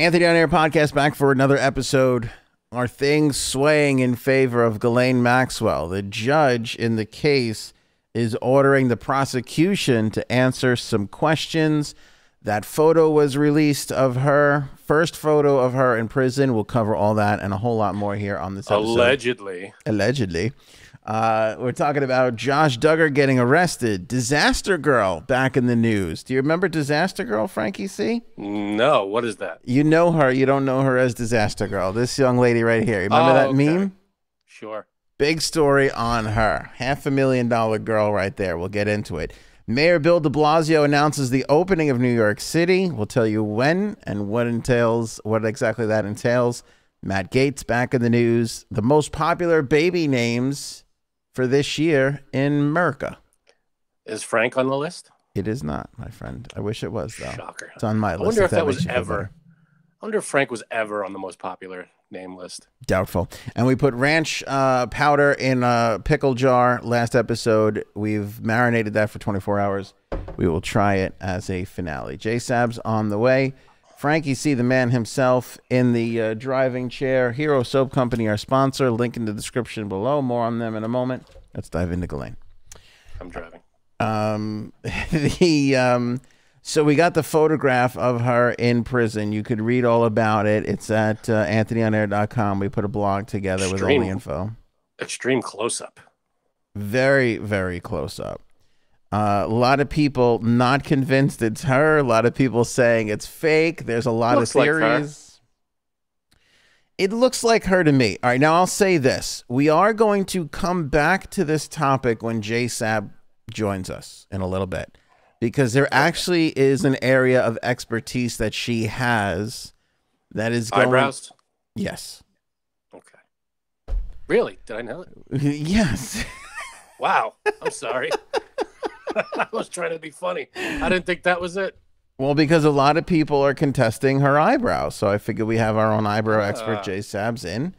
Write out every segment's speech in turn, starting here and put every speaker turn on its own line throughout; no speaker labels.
Anthony on Air podcast back for another episode. Are things swaying in favor of Ghislaine Maxwell? The judge in the case is ordering the prosecution to answer some questions. That photo was released of her, first photo of her in prison. We'll cover all that and a whole lot more here on this episode. Allegedly. We're talking about Josh Duggar getting arrested. Disaster Girl back in the news. Do you remember Disaster Girl, Frankie C?
No, what is that?
You know her. You don't know her as Disaster Girl. This young lady right here. Remember that meme?
Sure.
Big story on her. $500,000 girl right there. We'll get into it. Mayor Bill de Blasio announces the opening of New York City. We'll tell you when and what exactly that entails. Matt Gaetz back in the news. The most popular baby names for this year in America.
Is Frank on the list?
It is not, my friend. I wish it was, though.
Shocker.
It's on my list.
I wonder if that was ever. I wonder if Frank was ever on the most popular name list.
Doubtful. And we put ranch powder in a pickle jar last episode. We've marinated that for 24 hours. We will try it as a finale. J-Sab's on the way. Frankie C, the man himself, in the driving chair. Hero Soap Company, our sponsor. Link in the description below. More on them in a moment. Let's dive into Ghislaine.
I'm driving.
So we got the photograph of her in prison. You could read all about it. It's at anthonyonair.com. We put a blog together with all the info.
Extreme close-up.
Very, very close-up. A lot of people not convinced it's her. A lot of people saying it's fake. There's a lot of theories. It looks like her to me. All right, now I'll say this. We are going to come back to this topic when J-Sab joins us in a little bit, because there actually is an area of expertise that she has that is going...
Eyebrows?
Yes.
Okay. Really? Did I know it?
Yes.
Wow. I'm sorry. I was trying to be funny. I didn't think that was it.
Well, because a lot of people are contesting her eyebrows, so I figured we have our own eyebrow expert, Jay Sabs, in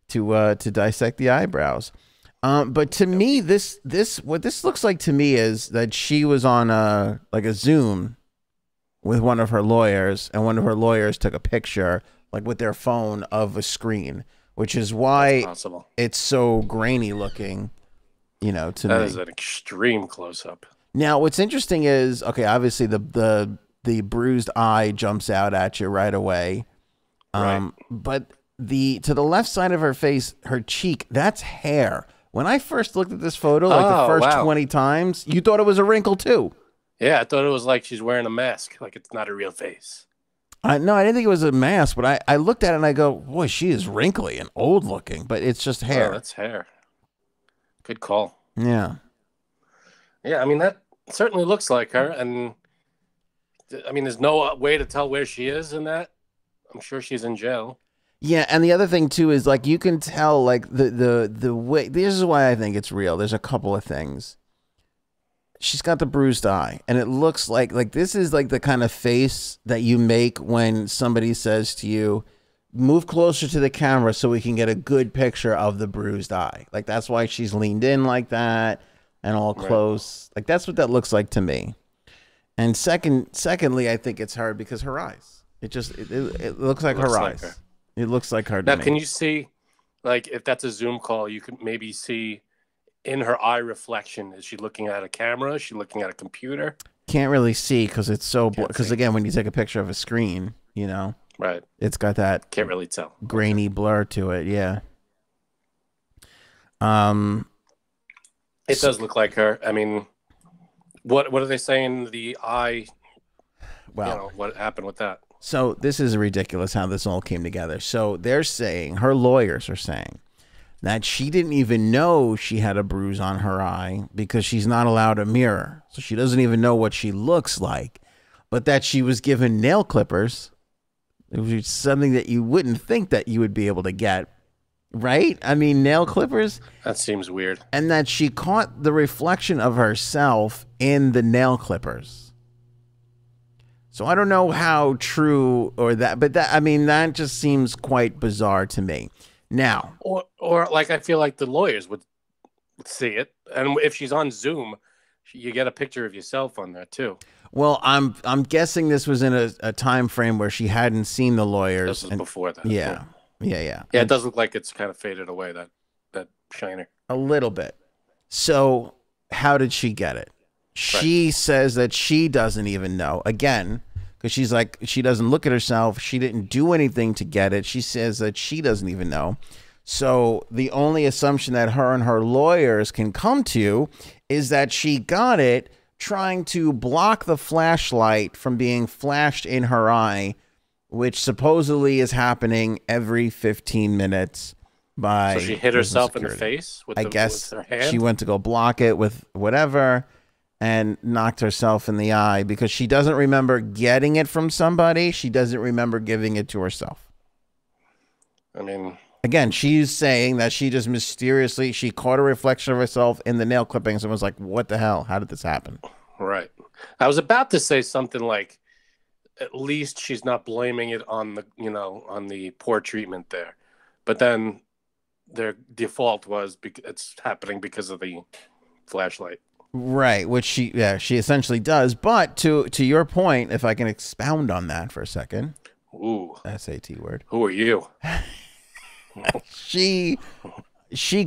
to dissect the eyebrows. But to me, what this looks like to me is that she was on a Zoom with one of her lawyers, and one of her lawyers took a picture, like with their phone, of a screen, which is why it's so grainy looking. You know, to me,
that is an extreme close-up.
Now, what's interesting is, okay, obviously the bruised eye jumps out at you right away. Right. But to the left side of her face, her cheek, that's hair. When I first looked at this photo, like the first 20 times, you thought it was a wrinkle too.
Yeah, I thought it was like she's wearing a mask, like it's not a real face.
No, I didn't think it was a mask, but I looked at it and I go, boy, she is wrinkly and old looking, but it's just hair.
Oh, that's hair. Good call.
Yeah.
Yeah, I mean, that certainly looks like her. And, I mean, there's no way to tell where she is in that. I'm sure she's in jail.
Yeah, and the other thing, too, is, like, you can tell, like, the way... This is why I think it's real. There's a couple of things. She's got the bruised eye, and it looks like this is, like, the kind of face that you make when somebody says to you, move closer to the camera so we can get a good picture of the bruised eye. Like, that's why she's leaned in like that and all close. Like, that's what that looks like to me. And secondly, I think it's her because her eyes. It looks like her eyes. It looks like her to me.
Now, can you see, like, if that's a Zoom call, you could maybe see in her eye reflection, is she looking at a camera? Is she looking at a computer?
Can't really see because it's so... Because, again, when you take a picture of a screen, you know...
Right.
It's got that
can't really tell
grainy blur to it. Yeah.
It does look like her. I mean, what are they saying? The eye. Well, you know, what happened with that?
So this is ridiculous how this all came together. So they're saying, her lawyers are saying, that she didn't even know she had a bruise on her eye because she's not allowed a mirror. So she doesn't even know what she looks like, but that she was given nail clippers. It was something that you wouldn't think that you would be able to get, right? I mean, nail clippers.
That seems weird.
And that she caught the reflection of herself in the nail clippers. So I don't know how true or that, but that, I mean, that just seems quite bizarre to me. Now,
or like, I feel like the lawyers would see it. And if she's on Zoom, you get a picture of yourself on there too.
Well, I'm guessing this was in a time frame where she hadn't seen the lawyers.
This was before that.
Yeah.
Yeah, it does look like it's kind of faded away, that shiner.
A little bit. So how did she get it? She says that she doesn't even know. Again, because she's like, she doesn't look at herself. She didn't do anything to get it. She says that she doesn't even know. So the only assumption that her and her lawyers can come to is that she got it trying to block the flashlight from being flashed in her eye, which supposedly is happening every 15 minutes. So
she hit herself in the face with, with her hand?
She went to go block it with whatever and knocked herself in the eye because she doesn't remember getting it from somebody. She doesn't remember giving it to herself.
I mean,
again, she's saying that she just mysteriously, she caught a reflection of herself in the nail clippings and was like, what the hell? How did this happen?
Right. I was about to say something like, at least she's not blaming it on the, on the poor treatment there. But then their default was it's happening because of the flashlight.
Right, which she essentially does. But to your point, if I can expound on that for a second.
Ooh.
SAT word.
Who are you?
She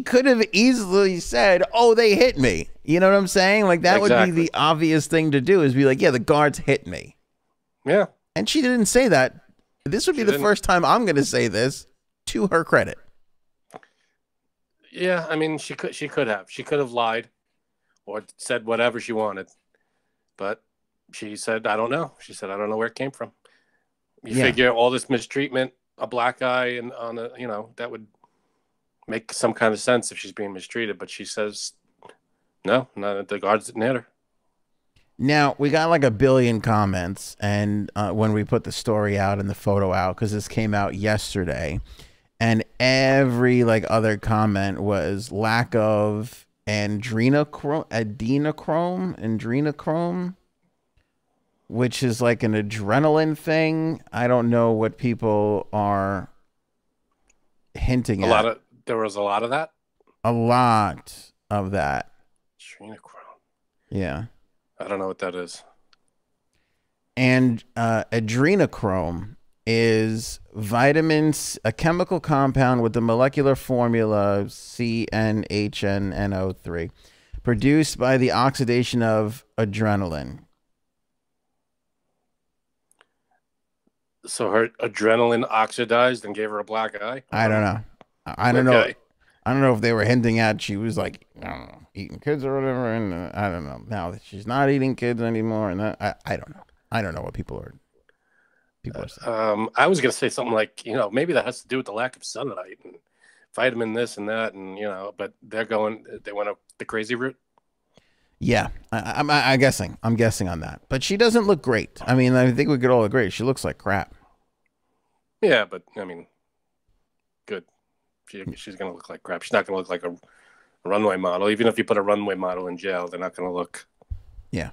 could have easily said, oh, they hit me. You know what I'm saying? Like that would be the obvious thing to do, is be like, yeah, the guards hit me.
Yeah.
And she didn't say that. This would be the first time I'm going to say this, to her credit.
Yeah, I mean, she could have lied or said whatever she wanted, but she said, I don't know. She said, I don't know where it came from. You figure all this mistreatment, a black eye, and on a, that would make some kind of sense if she's being mistreated. But she says, no, the guards didn't hit her.
Now, we got like 1 billion comments, and when we put the story out and the photo out, because this came out yesterday, and every other comment was lack of adrenochrome, which is like an adrenaline thing. I don't know what people are hinting at.
There was a lot of that?
A lot of that.
Adrenochrome.
Yeah.
I don't know what that is.
And adrenochrome is vitamins, a chemical compound with the molecular formula CnHNO3, produced by the oxidation of adrenaline.
So her adrenaline oxidized and gave her a black eye?
I don't know. I don't know. I don't know if they were hinting at she was like, I don't know, eating kids or whatever, and I don't know. Now that she's not eating kids anymore, and I don't know. I don't know what people are saying.
I was gonna say something like, maybe that has to do with the lack of sunlight and vitamin this and that, and but they went up the crazy route.
Yeah, I'm guessing on that, but she doesn't look great. I mean, I think we could all agree she looks like crap.
Yeah, but I mean, good. She's gonna look like crap. She's not gonna look like a runway model. Even if you put a runway model in jail, they're not gonna look. Yeah.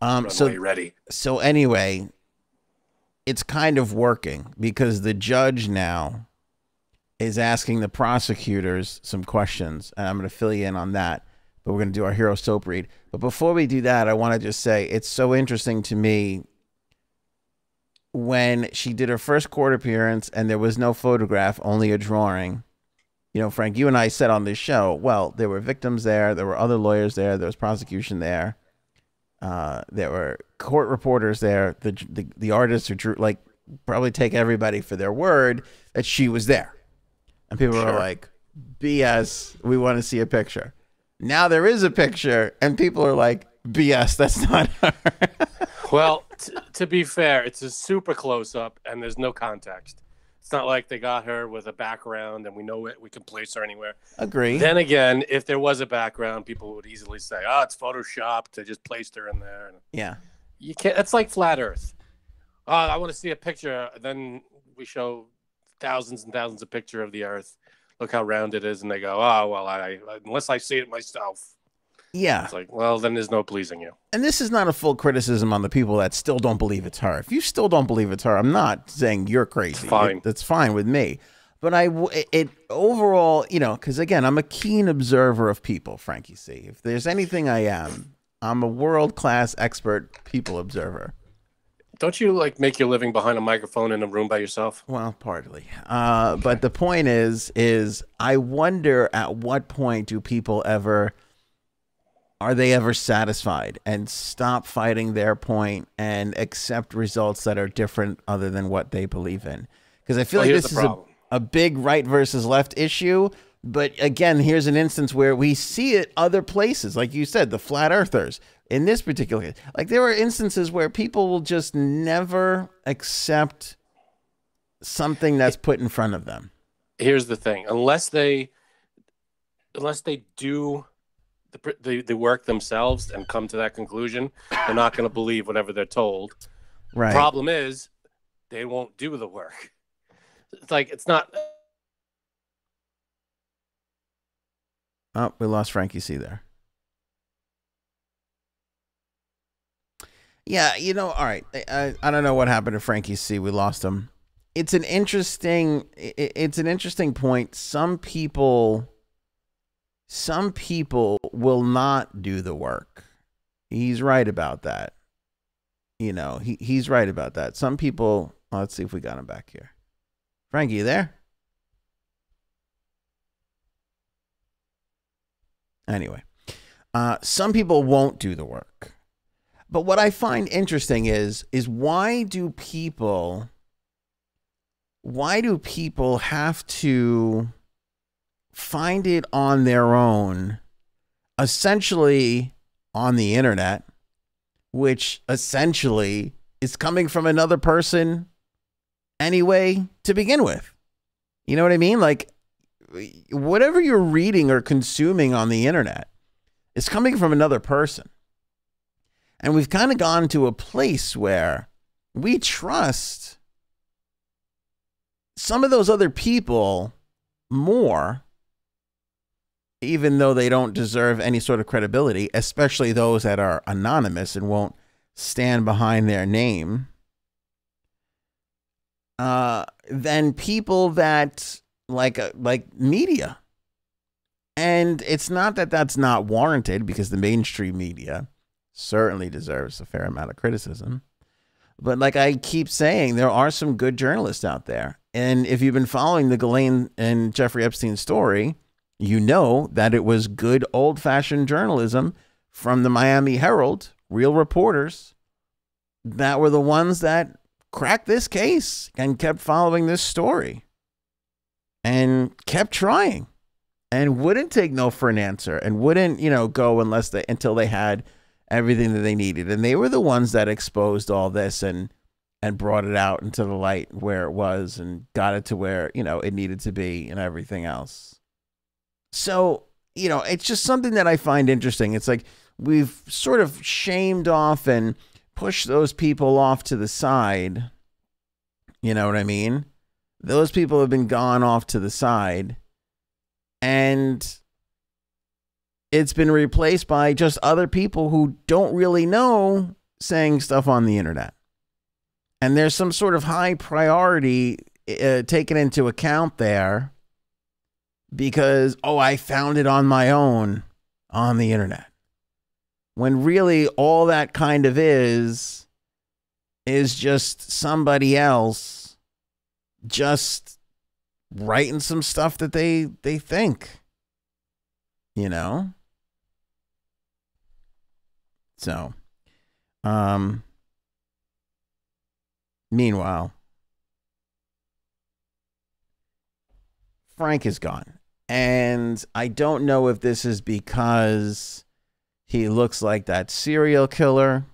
Runway ready.
So anyway, it's kind of working because the judge now is asking the prosecutors some questions, and I'm going to fill you in on that. But we're going to do our hero soap read. But before we do that, I want to just say it's so interesting to me when she did her first court appearance and there was no photograph, only a drawing. Frank, you and I said on this show, well, there were victims there. There were other lawyers there. There was prosecution there. There were court reporters there. The artists who drew, probably take everybody for their word that she was there. And people are like, BS, we want to see a picture. Now there is a picture, and people are like, BS, that's not her.
Well, to be fair, it's a super close-up, and there's no context. It's not like they got her with a background, and we know it. We can place her anywhere.
Agree.
Then again, if there was a background, people would easily say, "Oh, it's photoshopped. They just placed her in there."
Yeah.
You can't. It's like flat Earth. Oh, I want to see a picture. Then we show thousands and thousands of pictures of the Earth. Look how round it is, and they go, "Oh, well, unless I see it myself."
Yeah.
It's like, well, then there's no pleasing you.
And this is not a full criticism on the people that still don't believe it's her. If you still don't believe it's her, I'm not saying you're crazy.
It's fine.
That's fine with me. But it overall, because again, I'm a keen observer of people, Frankie C. If there's anything I am, I'm a world-class expert people observer.
Don't you like make your living behind a microphone in a room by yourself?
Well, partly. But the point is I wonder at what point do people ever, are they ever satisfied and stop fighting their point and accept results that are different other than what they believe in? Because I feel like this is a big right versus left issue. But again, here's an instance where we see it other places. Like you said, the flat earthers. In this particular case, like there are instances where people will just never accept something that's put in front of them.
Here's the thing: unless they do the work themselves and come to that conclusion, they're not going to believe whatever they're told.
Right.
The problem is they won't do the work. It's like it's not.
Oh, we lost Frankie C there. Yeah, you know, all right. I don't know what happened to Frankie C. We lost him. It's an interesting point. Some people will not do the work. He's right about that. You know, he's right about that. Some people, let's see if we got him back here. Frankie, you there? Anyway, some people won't do the work. But what I find interesting is why do people have to find it on their own, essentially on the internet, which essentially is coming from another person anyway to begin with? You know what I mean? Like, whatever you're reading or consuming on the internet is coming from another person. And we've kind of gone to a place where we trust some of those other people more, even though they don't deserve any sort of credibility, especially those that are anonymous and won't stand behind their name, than people that like media. And it's not that that's not warranted, because the mainstream media certainly deserves a fair amount of criticism. But like I keep saying, there are some good journalists out there. And if you've been following the Ghislaine and Jeffrey Epstein story, you know that it was good old-fashioned journalism from the Miami Herald, real reporters, that were the ones that cracked this case and kept following this story and kept trying and wouldn't take no for an answer and wouldn't, you know, go until they had everything that they needed. And they were the ones that exposed all this and brought it out into the light where it was and got it to where, you know, it needed to be and everything else. So, you know, it's just something that I find interesting. It's like we've sort of shamed off and pushed those people off to the side. You know what I mean? Those people have been gone off to the side, and it's been replaced by just other people who don't really know saying stuff on the internet. And there's some sort of high priority taken into account there because, oh, I found it on my own on the internet. When really all that kind of is just somebody else just writing some stuff that they think, you know? So, meanwhile, Frank is gone. And I don't know if this is because he looks like that serial killer,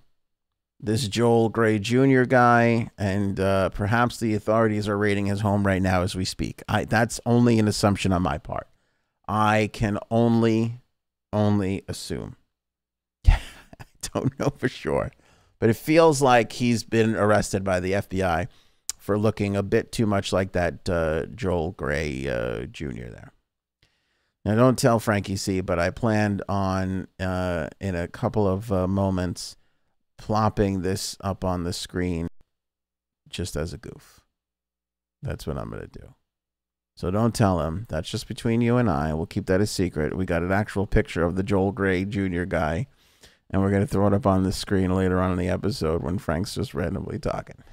this Joel Gray Jr. guy, and perhaps the authorities are raiding his home right now as we speak. That's only an assumption on my part. I can only assume. I don't know for sure, but it feels like he's been arrested by the FBI for looking a bit too much like that Joel Gray Jr. there. Now, don't tell Frankie C, but I planned on, in a couple of moments, plopping this up on the screen just as a goof. That's what I'm going to do. So don't tell him. That's just between you and I. We'll keep that a secret. We got an actual picture of the Joel Gray Jr. guy And we're going to throw it up on the screen later on in the episode when Frank's just randomly talking.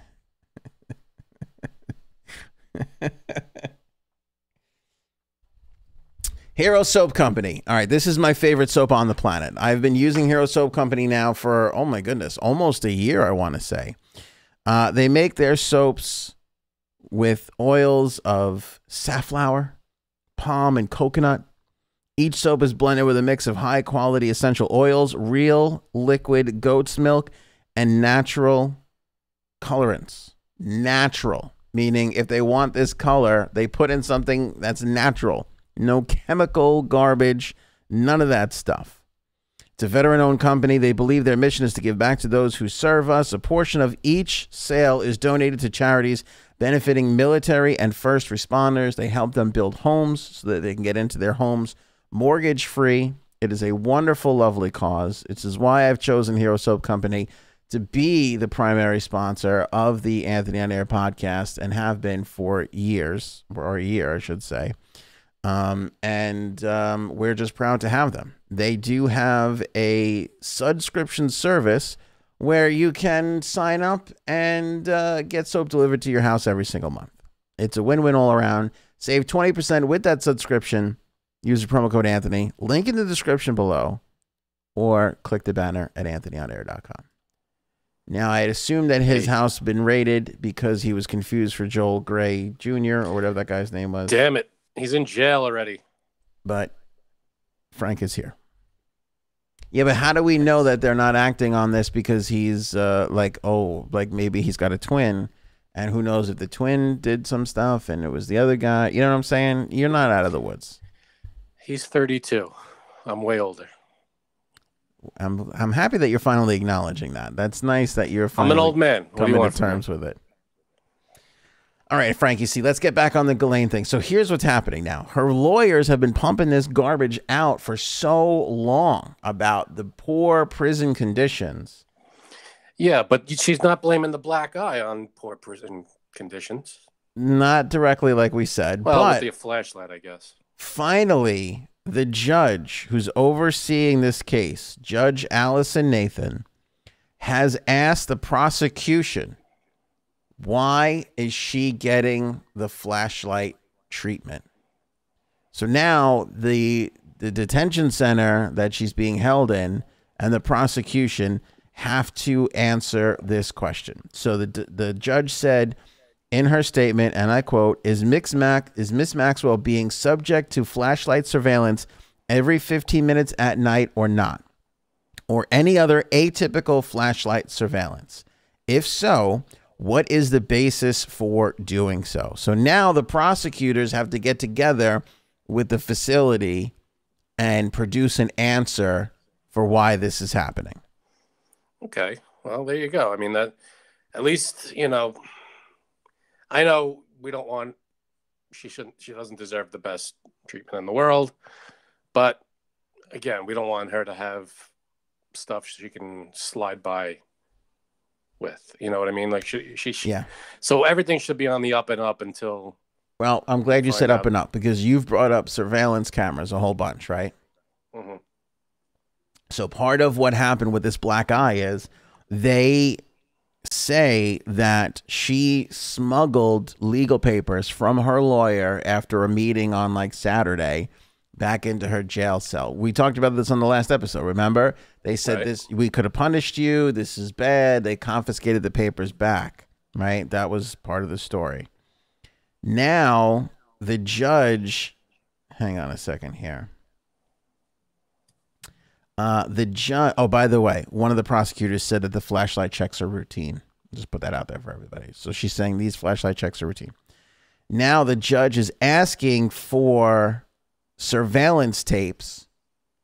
Hero Soap Company. All right, this is my favorite soap on the planet. I've been using Hero Soap Company now for, oh my goodness, almost a year, I want to say. They make their soaps with oils of safflower, palm, and coconut. Each soap is blended with a mix of high-quality essential oils, real liquid goat's milk, and natural colorants. Natural, meaning if they want this color, they put in something that's natural. No chemical garbage, none of that stuff. It's a veteran-owned company. They believe their mission is to give back to those who serve us. A portion of each sale is donated to charities benefiting military and first responders. They help them build homes so that they can get into their homes mortgage-free. It is a wonderful, lovely cause. This is why I've chosen Hero Soap Company to be the primary sponsor of the Anthony on Air podcast and have been for years, or a year, I should say. We're just proud to have them. They do have a subscription service where you can sign up and get soap delivered to your house every single month. It's a win-win all around. Save 20% with that subscription. Use the promo code Anthony. Link in the description below, or click the banner at anthonyonair.com. Now, I had assumed that his house had been raided because he was confused for Joel Gray Jr. or whatever that guy's name was.
Damn it. He's in jail already.
But Frank is here. Yeah, but how do we know that they're not acting on this because he's like maybe he's got a twin, and who knows if the twin did some stuff and it was the other guy. You know what I'm saying? You're not out of the woods.
He's 32. I'm way older.
I'm happy that you're finally acknowledging that. That's nice that you're finally
I'm an old man.
Coming to terms with it. All right, Frankie, see, let's get back on the Ghislaine thing. So here's what's happening now. Her lawyers have been pumping this garbage out for so long about the poor prison conditions.
Yeah, but she's not blaming the black eye on poor prison conditions.
Not directly like we said.
Well,
but
with the flashlight, I guess.
Finally, the judge who's overseeing this case, Judge Allison Nathan, has asked the prosecution, why is she getting the flashlight treatment? So now the detention center that she's being held in and the prosecution have to answer this question. So the judge said in her statement, and I quote, is Miss Maxwell being subject to flashlight surveillance every 15 minutes at night or not? Or any other atypical flashlight surveillance? If so, what is the basis for doing so? So now the prosecutors have to get together with the facility and produce an answer for why this is happening.
Okay. Well, there you go. I mean, that at least, you know, I know we don't want, she doesn't deserve the best treatment in the world, but again, we don't want her to have stuff she can slide by with, you know what I mean? Like she
yeah.
So everything should be on the up and up until.
Well, I'm glad you said up and up because you've brought up surveillance cameras a whole bunch, right?
Mm-hmm.
So part of what happened with this black eye is they say that she smuggled legal papers from her lawyer after a meeting on like Saturday back into her jail cell. We talked about this on the last episode. Remember? They said
right.
This, we could have punished you. This is bad. They confiscated the papers back, right? That was part of the story. Now the judge, hang on a second here. The judge, oh, by the way, one of the prosecutors said that the flashlight checks are routine. Just put that out there for everybody. So she's saying these flashlight checks are routine. Now the judge is asking for surveillance tapes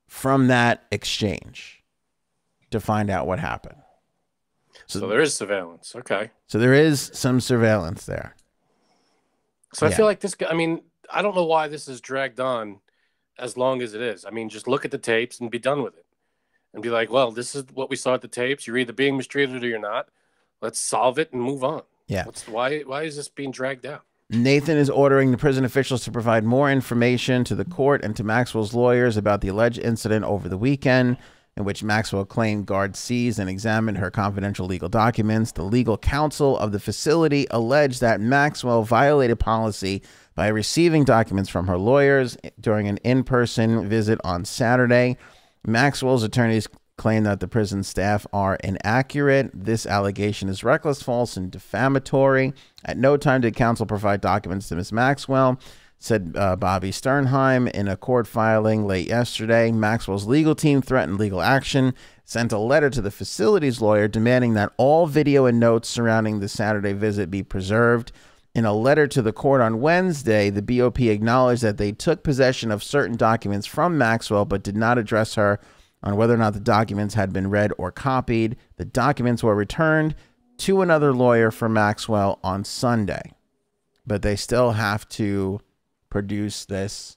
from that exchange to find out what happened.
So there is surveillance. Okay.
So there is some surveillance there.
So I feel like this, I mean, I don't know why this is dragged on as long as it is. I mean, just look at the tapes and be done with it. And be like, well, this is what we saw at the tapes. You're either being mistreated or you're not. Let's solve it and move on.
Yeah.
Why is this being dragged out?
Nathan is ordering the prison officials to provide more information to the court and to Maxwell's lawyers about the alleged incident over the weekend. in which Maxwell claimed guards seized and examined her confidential legal documents. The legal counsel of the facility alleged that Maxwell violated policy by receiving documents from her lawyers during an in-person visit on Saturday. Maxwell's attorneys claim that the prison staff are inaccurate. This allegation is reckless, false, and defamatory. At no time did counsel provide documents to Ms. Maxwell, said Bobby Sternheim in a court filing late yesterday. Maxwell's legal team threatened legal action, sent a letter to the facility's lawyer demanding that all video and notes surrounding the Saturday visit be preserved. In a letter to the court on Wednesday, the BOP acknowledged that they took possession of certain documents from Maxwell but did not address her on whether or not the documents had been read or copied. The documents were returned to another lawyer for Maxwell on Sunday, but they still have to produce this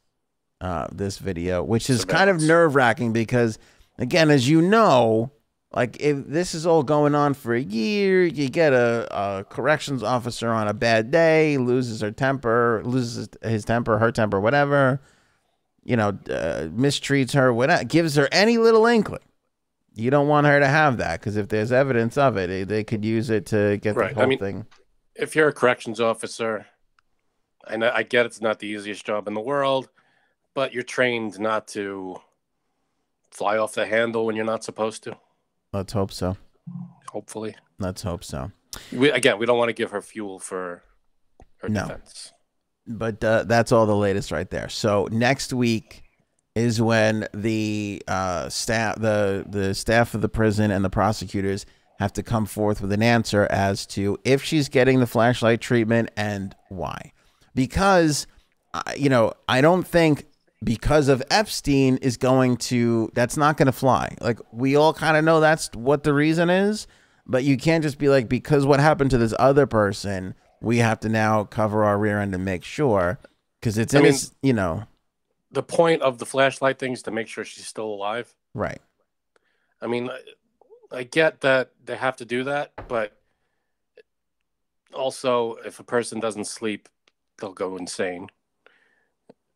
video, which is kind of nerve-wracking because, again, as you know, like if this is all going on for a year, you get a corrections officer on a bad day, loses her temper, loses his temper, her temper, whatever, mistreats her, whatever, gives her any little inkling. You don't want her to have that because if there's evidence of it, they could use it to get the whole thing.
If you're a corrections officer, I get it's not the easiest job in the world, but you're trained not to fly off the handle when you're not supposed to.
Let's hope so.
Hopefully.
Let's hope so.
We don't want to give her fuel for her defense.
But that's all the latest right there. So next week is when the staff of the prison and the prosecutors have to come forth with an answer as to if she's getting the flashlight treatment and why. Because, I don't think because of Epstein that's not going to fly. Like, we all kind of know that's what the reason is, but you can't just be like, because what happened to this other person, we have to now cover our rear end and make sure, because it's the point of the flashlight thing is to make sure she's still alive. Right.
I mean, I get that they have to do that, but also if a person doesn't sleep, they'll go insane.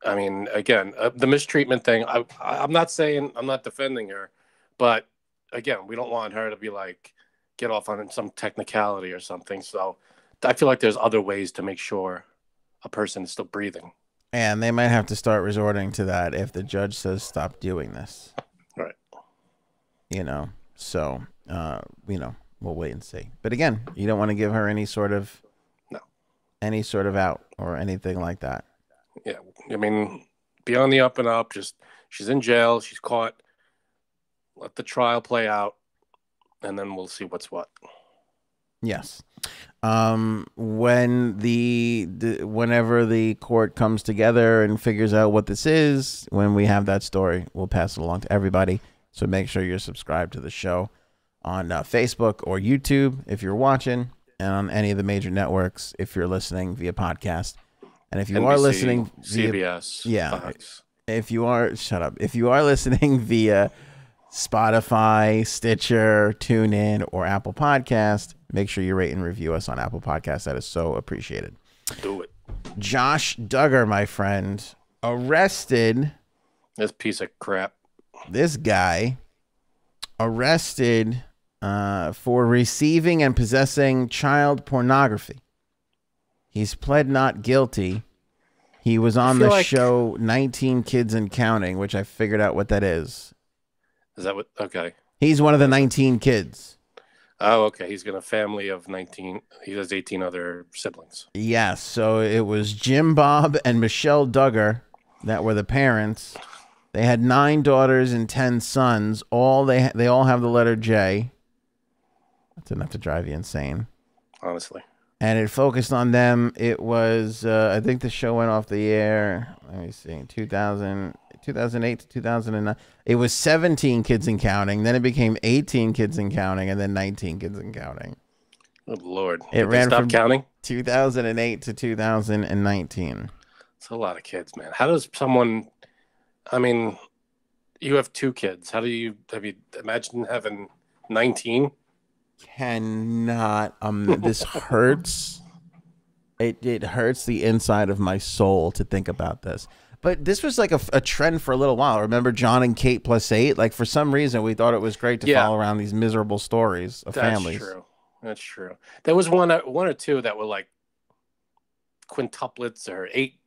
I mean, again, the mistreatment thing, I'm not saying, I'm not defending her, but again, we don't want her to be like, get off on some technicality or something. So I feel like there's other ways to make sure a person is still breathing.
And they might have to start resorting to that if the judge says stop doing this.
Right.
So, we'll wait and see. But again, you don't want to give her any sort of out or anything like that.
Yeah. I mean, be on the up and up. Just, she's in jail. She's caught. Let the trial play out. And then we'll see what's what.
Yes. Whenever the court comes together and figures out what this is, when we have that story, we'll pass it along to everybody. So make sure you're subscribed to the show on Facebook or YouTube if you're watching, and on any of the major networks if you're listening via podcast. And if you
NBC,
are listening via
CBS, Fox.
if you are listening via Spotify, Stitcher, TuneIn, or Apple Podcast, make sure you rate and review us on Apple Podcasts. That is so appreciated.
Do it.
Josh Duggar, my friend, arrested.
This piece of crap.
This guy arrested for receiving and possessing child pornography. He's pled not guilty. He was on the show 19 Kids and Counting, which I figured out what that is.
Is that what? Okay.
He's one of the 19 kids.
Oh, okay. He's got a family of 19. He has 18 other siblings.
Yes. So it was Jim Bob and Michelle Duggar that were the parents. They had 9 daughters and 10 sons. They all have the letter J. That's enough to drive you insane.
Honestly.
And it focused on them. It was, I think the show went off the air. Let me see. 2008 to 2009. It was 17 Kids and Counting. Then it became 18 Kids and Counting, and then 19 Kids and Counting.
Good Lord.
It ran from
counting
2008 to 2019.
It's a lot of kids, man. How does someone, I mean, you have 2 kids. Have you imagine having 19?
Cannot. This hurts. It hurts the inside of my soul to think about this. But this was like a trend for a little while. Remember John and Kate plus 8? Like for some reason, we thought it was great to follow around these miserable stories of families.
That's true. That's true. There was one or two that were like quintuplets or 8,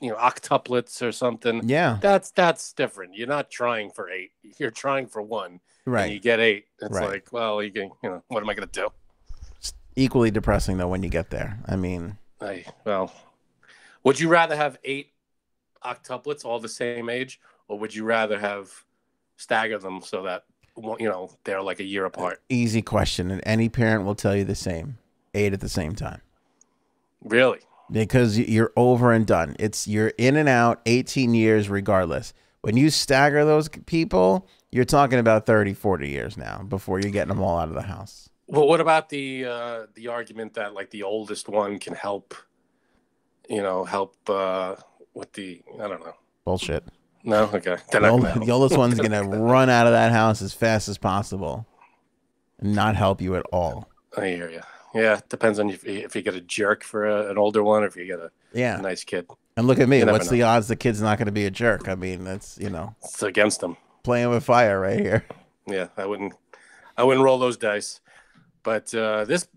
octuplets or something.
Yeah.
That's different. You're not trying for 8. You're trying for 1.
Right.
And you get 8. It's
right.
like, well, you can, what am I going to do?
It's equally depressing though when you get there. I mean,
would you rather have 8 octuplets all the same age, or would you rather stagger them so that they're like a year apart?
Easy question, and any parent will tell you the same. 8 at the same time.
Really?
Because you're over and done. You're in and out 18 years regardless. When you stagger those people, you're talking about 30, 40 years now before you're getting them all out of the house.
Well, what about the argument that like the oldest one can help with the, I don't know.
Bullshit.
No? Okay.
The oldest one's going to run out of that house as fast as possible and not help you at all.
I hear you. Yeah, it depends on if you get a jerk for an older one or if you get a nice kid.
And look at me. What's the odds the kid's not going to be a jerk? I mean, that's,
It's against them.
Playing with fire right here.
Yeah, I wouldn't roll those dice. But this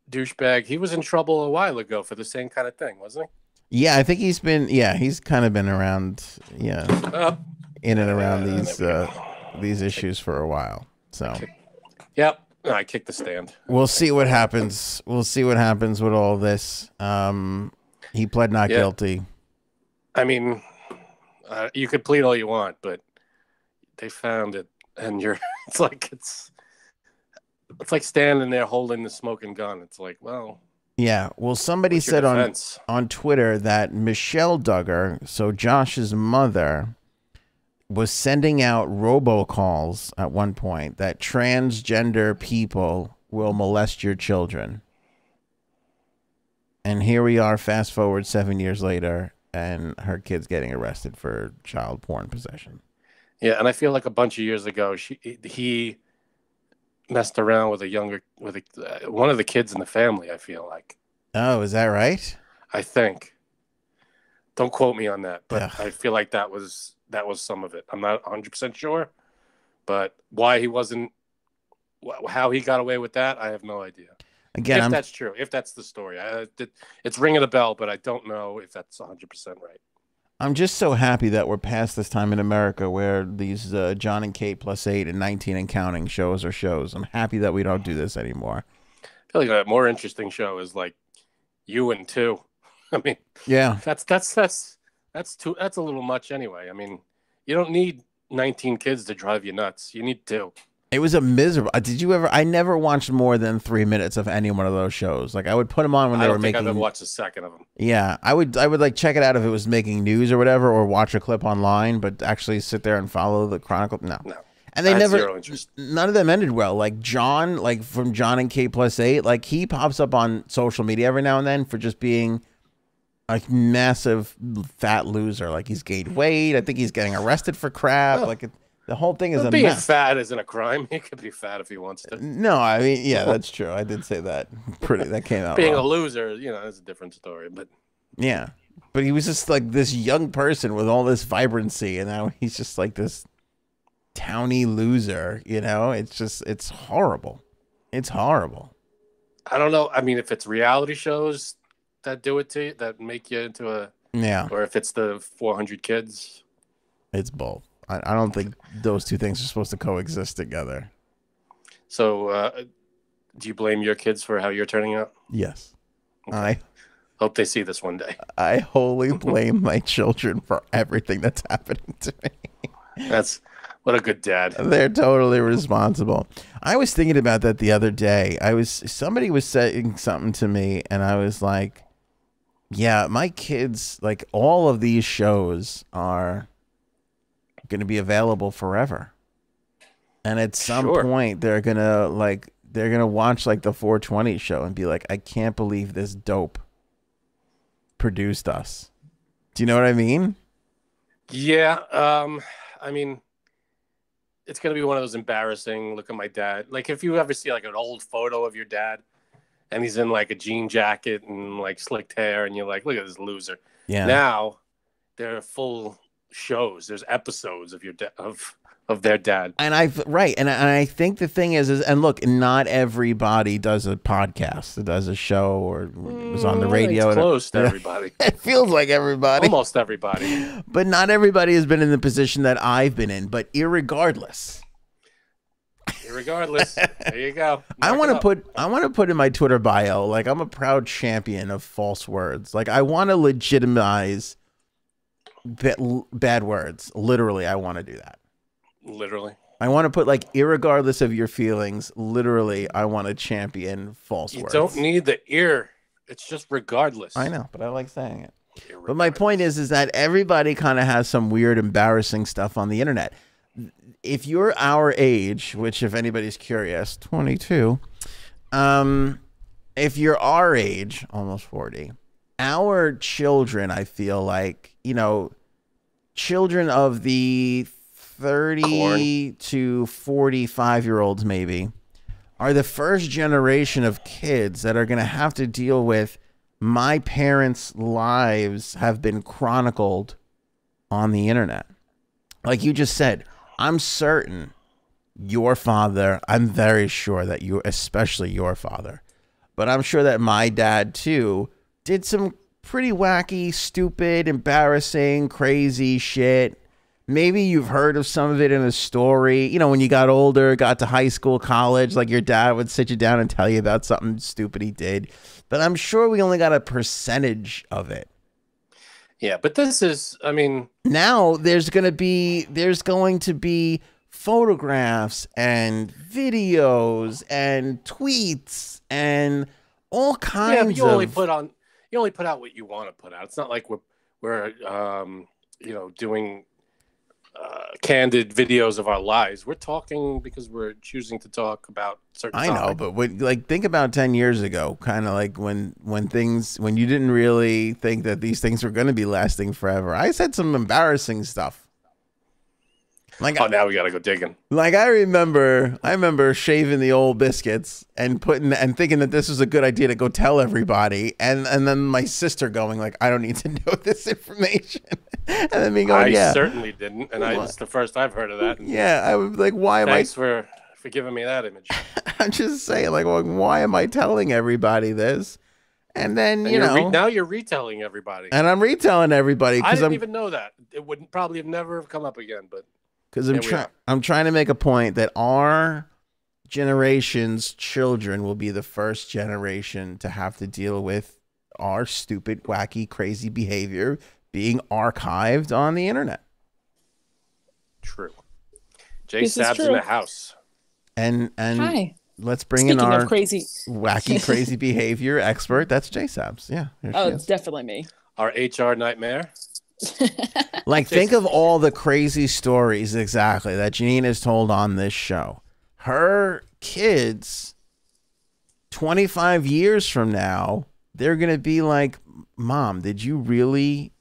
douchebag, he was in trouble a while ago for the same kind of thing, wasn't he?
Yeah, I think he's kind of been around, in and around these issues for a while. So,
yep, I kicked the stand.
We'll see what happens. We'll see what happens with all this. He pled not guilty.
I mean, you could plead all you want, but they found it, and it's like standing there holding the smoking gun. It's like, well.
Yeah, well, somebody said on Twitter that Michelle Duggar, so Josh's mother, was sending out robocalls at one point that transgender people will molest your children. And here we are, fast forward 7 years later, and her kid's getting arrested for child porn possession.
Yeah, and I feel like a bunch of years ago, he messed around with one of the kids in the family, I feel like.
Oh, is that right?
I think. Don't quote me on that, but I feel like that was some of it. I'm not 100% sure, but why he wasn't, how he got away with that, I have no idea.
Again,
if that's true, if that's the story. It's ringing a bell, but I don't know if that's 100% right.
I'm just so happy that we're past this time in America where these John and Kate plus 8 and 19 and counting shows are shows. I'm happy that we don't do this anymore.
I feel like a more interesting show is like You and 2. I mean,
yeah,
that's a little much anyway. I mean, you don't need 19 kids to drive you nuts. You need 2.
It was a miserable. Did you ever? I never watched more than 3 minutes of any one of those shows. Like I would put them on when they were making.
I don't think I've ever watched a second of them.
Yeah, I would like check it out if it was making news or whatever, or watch a clip online. But actually sit there and follow the chronicle, no. And they never. None of them ended well. Like John, like from John and Kate plus 8, like he pops up on social media every now and then for just being a massive fat loser. Like he's gained weight. I think he's getting arrested for crap. Like. The whole thing is a
being
mess.
Fat isn't a crime. He could be fat if he wants to.
No, I mean, yeah, that's true. I did say that. That came out.
Being a loser, that's a different story. But
yeah, but he was just like this young person with all this vibrancy, and now he's just like this towny loser. It's horrible. It's horrible.
I don't know. I mean, if it's reality shows that do it to you, that make you into a or if it's the 400 kids,
it's both. I don't think those two things are supposed to coexist together.
So, do you blame your kids for how you're turning out?
Yes. Okay.
I hope they see this one day.
I wholly blame my children for everything that's happening to me.
What a good dad.
They're totally responsible. I was thinking about that the other day. Somebody was saying something to me, and I was like, yeah, my kids, like all of these shows are going to be available forever, and at some point they're gonna watch like the 420 show and be like, I can't believe this dope produced us. Do you know what I mean? Yeah.
I mean, it's gonna be one of those embarrassing, look at my dad, like if you ever see like an old photo of your dad and he's in like a jean jacket and like slicked hair and you're like, look at this loser.
Yeah.
Now there are full shows. There's episodes of of their dad.
And I think the thing is, and look, not everybody does a podcast, does a show, or was on the radio.
It's close to everybody.
It feels like everybody.
Almost everybody.
But not everybody has been in the position that I've been in. But irregardless,
there you go.
I want to put in my Twitter bio, like, I'm a proud champion of false words. Like, I want to legitimize bad words. Literally, I want to do that.
Literally.
I want to put, like, irregardless of your feelings, literally, I want to champion false words.
You don't need the ear. It's just regardless.
I know, but I like saying it. But my point is that everybody kind of has some weird, embarrassing stuff on the internet. If you're our age, which, if anybody's curious, 22, if you're our age, almost 40, our children, I feel like, you know, children of the 30 to 45-year-olds maybe are the first generation of kids that are going to have to deal with my parents' lives have been chronicled on the internet. Like you just said, I'm certain your father, I'm very sure that you, especially your father, but I'm sure that my dad too did some pretty wacky, stupid, embarrassing, crazy shit. Maybe you've heard of some of it in a story. You know, when you got older, got to high school, college, like your dad would sit you down and tell you about something stupid he did. But I'm sure we only got a percentage of it.
Yeah, but this is, I mean,
now there's going to be photographs and videos and tweets and all kinds
yeah, but you
of.
only put out what you want to put out. It's not like we're you know, doing candid videos of our lives. We're talking because we're choosing to talk about certain topics.
I know, but like, think about 10 years ago, kind of like when you didn't really think that these things were going to be lasting forever. I said some embarrassing stuff. Like,
oh, now we got to go digging.
Like, I remember shaving the old biscuits and thinking that this was a good idea to go tell everybody. And then my sister going like, I don't need to know this information. And then me going,
I certainly didn't. And it's the first I've heard of that.
Yeah. I was like, why am I?
Thanks for giving me that image.
I'm just saying, like, well, why am I telling everybody this? And then,
now you're retelling everybody.
And I'm retelling everybody.
I didn't even know that. It would probably have never come up again, but.
Because I'm trying to make a point that our generation's children will be the first generation to have to deal with our stupid, wacky, crazy behavior being archived on the internet.
True. Jay Sab's in the house.
And
hi.
Let's bring
Speaking
in our
of crazy,
wacky, crazy behavior expert. That's Jay Sabs. Yeah.
Oh, it's definitely me.
Our HR nightmare.
Like, think of all the crazy stories exactly that Janine has told on this show. Her kids, 25 years from now, they're gonna be like, "Mom, did you really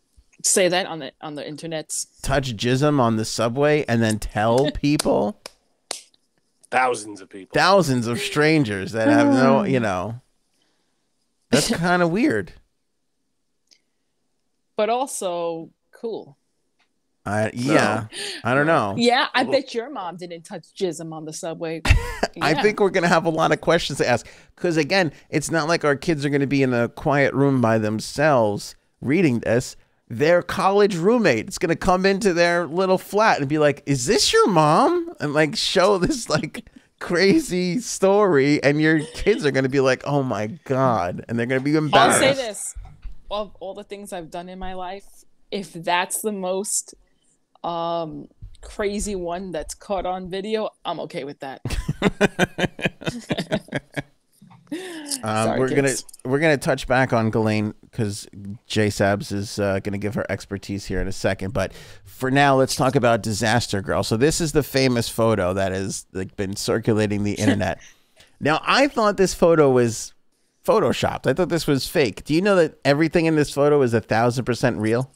say that on the internet?
Touch jism on the subway and then tell people?"
Thousands of people,
thousands of strangers that have no, that's kind of weird. But
also cool.
I don't know.
Yeah, I bet your mom didn't touch jism on the subway. Yeah.
I think we're going to have a lot of questions to ask. Because, again, it's not like our kids are going to be in a quiet room by themselves reading this. Their college roommate is going to come into their little flat and be like, is this your mom? And, like, show this, like, crazy story. And your kids are going to be like, oh, my God. And they're going to be embarrassed.
I'll say this. Of all the things I've done in my life, if that's the most crazy one that's caught on video, I'm okay with that.
Sorry, we're gonna touch back on Ghislaine because Jay Sabs is gonna give her expertise here in a second. But for now, let's talk about Disaster Girl. So this is the famous photo that has been circulating the internet. Now, I thought this photo was photoshopped. I thought this was fake. Do you know that everything in this photo is 1,000% real?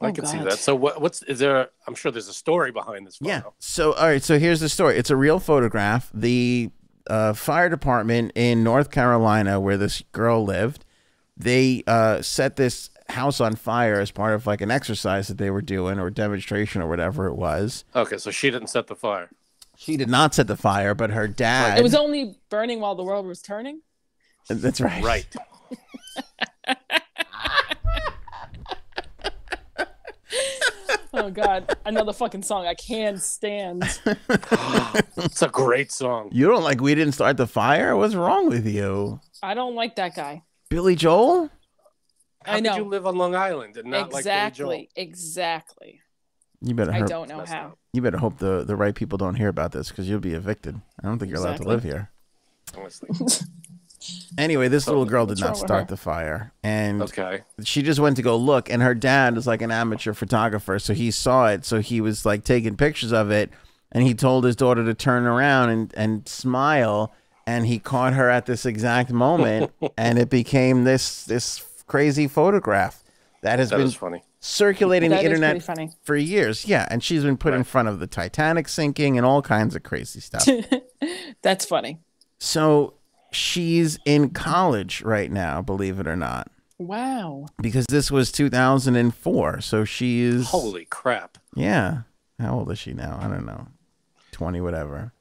I can see that. So is there? I'm sure there's a story behind this photo.
Yeah. So all right. So here's the story. It's a real photograph. The fire department in North Carolina, where this girl lived, they set this house on fire as part of like an exercise that they were doing or demonstration or whatever it was.
Okay, so she didn't set the fire.
She did not set the fire, but her dad.
It was only burning while the world was turning.
That's right.
Right.
Oh God, another fucking song I can't stand.
It's a great song.
You don't like We Didn't Start the Fire? What's wrong with you?
I don't like that guy.
Billy Joel?
How
I know.
did you live on Long Island and not like Billy Joel?
Exactly.
You better.
I don't know how.
You better hope the right people don't hear about this because you'll be evicted. I don't think you're allowed to live here.
Honestly.
Anyway, this little girl did
What's
not
wrong with
start
her?
the fire, and
Okay.
she just went to go look, and her dad is like an amateur photographer, so he saw it, so he was like taking pictures of it, and he told his daughter to turn around and smile, and he caught her at this exact moment, and it became this crazy photograph that has
That
been
is funny.
circulating
That
the
is pretty
internet
funny.
for years. Yeah, and she's been put in
Right.
front of the Titanic sinking and all kinds of crazy stuff.
That's funny.
So she's in college right now, believe it or not,
Wow.
because this was 2004. So she's
Holy crap.
yeah. How old is she now? I don't know, 20, whatever.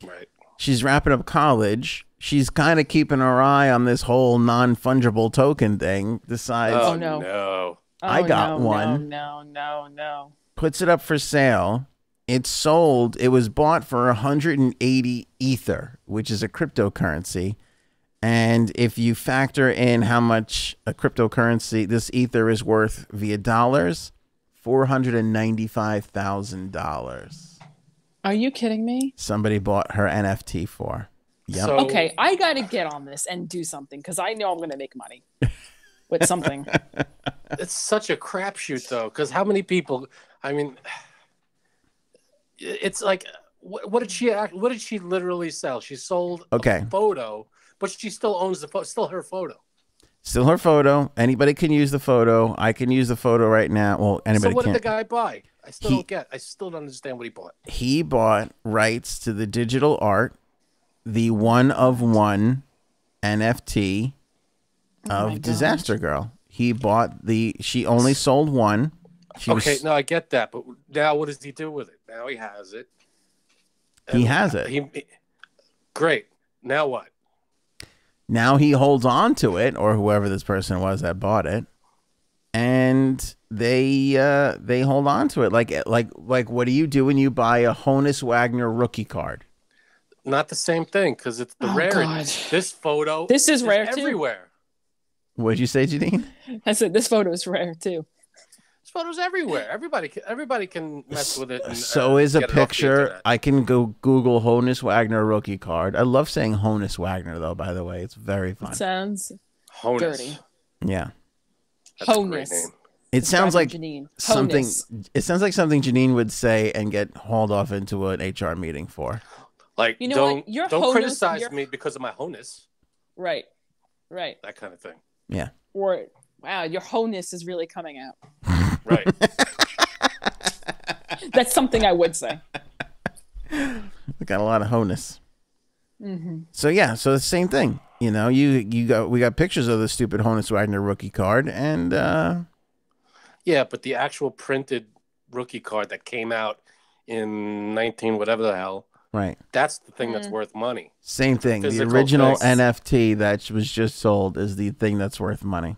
Right.
She's wrapping up college. She's kind of keeping her eye on this whole non-fungible token thing. Decides
Oh,
no.
no.
I got
no,
one.
No.
puts it up for sale. It's sold. It was bought for 180 Ether, which is a cryptocurrency. And if you factor in how much a cryptocurrency, this Ether is worth via dollars, $495,000.
Are you kidding me?
Somebody bought her NFT for. Yep.
So-
Okay, I got to get on this and do something because I know I'm going to make money with something.
It's such a crapshoot, though, because how many people? I mean, it's like, what did she act? What did she literally sell? She sold
Okay.
a photo, but she still owns the photo. Still her photo.
Still her photo. Anybody can use the photo. I can use the photo right now. Well, anybody
So what
can.
did the guy buy? I still
He-
don't get. I still don't understand what he bought.
He bought rights to the digital art, the one of one NFT
my
of
God.
Disaster Girl. He bought the. She only sold one. She
Okay,
was,
no, I get that, but now what does he do with it? Now he has it.
He has it.
Great. Now what?
Now he holds on to it, or whoever this person was that bought it, and they hold on to it. Like what do you do when you buy a Honus Wagner rookie card?
Not the same thing because it's the
Oh,
rarity.
God.
This photo.
This is rare, too.
everywhere.
What'd you say, Janine?
I said this photo is rare too.
This photo's everywhere. Everybody can mess with it. And,
So is a
get it off the
picture.
internet.
I can go Google Honus Wagner rookie card. I love saying Honus Wagner though. By the way, it's very fun.
Sounds
Honus.
dirty.
Yeah,
That's a great
Honus.
name.
it sounds like
Janine.
something.
Honus.
It sounds like something Janine would say and get hauled off into an HR meeting for.
Like,
You know
don't
what? Your
don't
Honus-
criticize
your-
me because of my honus.
Right.
That kind of thing.
Yeah.
Or wow, your wholeness is really coming out.
Right.
That's something I would say.
We got a lot of Honus. So yeah, so the same thing. You know, we got pictures of the stupid Honus Wagner rookie card, and
Yeah, but the actual printed rookie card that came out in 19 whatever the hell,
right,
that's the thing that's worth money.
same thing. The
Physical
original
things.
NFT that was just sold is the thing that's worth money.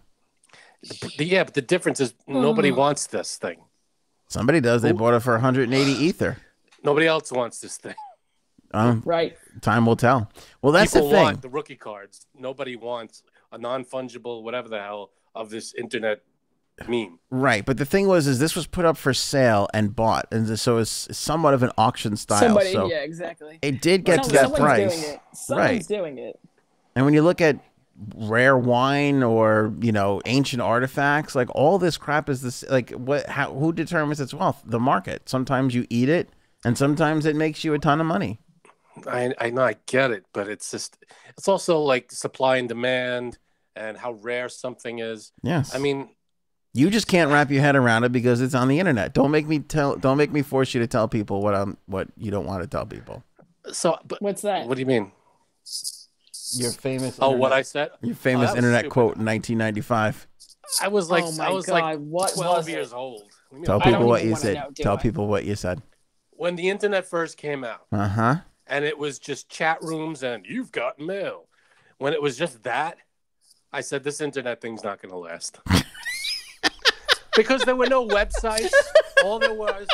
Yeah, but the difference is nobody wants this thing.
Somebody does. They bought it for 180 Ether.
Nobody else wants this thing.
Right.
Time will tell. Well, that's
People
the thing.
want the rookie cards. Nobody wants a non-fungible whatever the hell of this internet meme.
Right, but the thing is this was put up for sale and bought, and so it's somewhat of an auction style.
Somebody,
so
yeah, exactly.
it did get to that
Someone's
price.
doing it. Someone's
Right.
doing it.
And when you look at rare wine or ancient artifacts, like all this crap is this like who determines its wealth? The market. Sometimes you eat it, and sometimes it makes you a ton of money.
I know, I get it, but it's also like supply and demand and how rare something is.
Yes.
I mean,
you just can't wrap your head around it because it's on the internet. Don't make me force you to tell people what you don't want to tell people.
so but
What's that?
what do you mean?
Your famous
Oh, what I said?
your famous
that was
internet
stupid.
quote in 1995.
I was like,
Oh my
I was
God,
like
what
12
was it?
years old.
Tell
I don't
people what
even
you
wanna
said.
know, do
Tell
I?
people what you said.
When the internet first came out,
Uh-huh.
and it was just chat rooms and you've got mail. When it was just that, I said, this internet thing's not going to last. Because there were no websites. All there was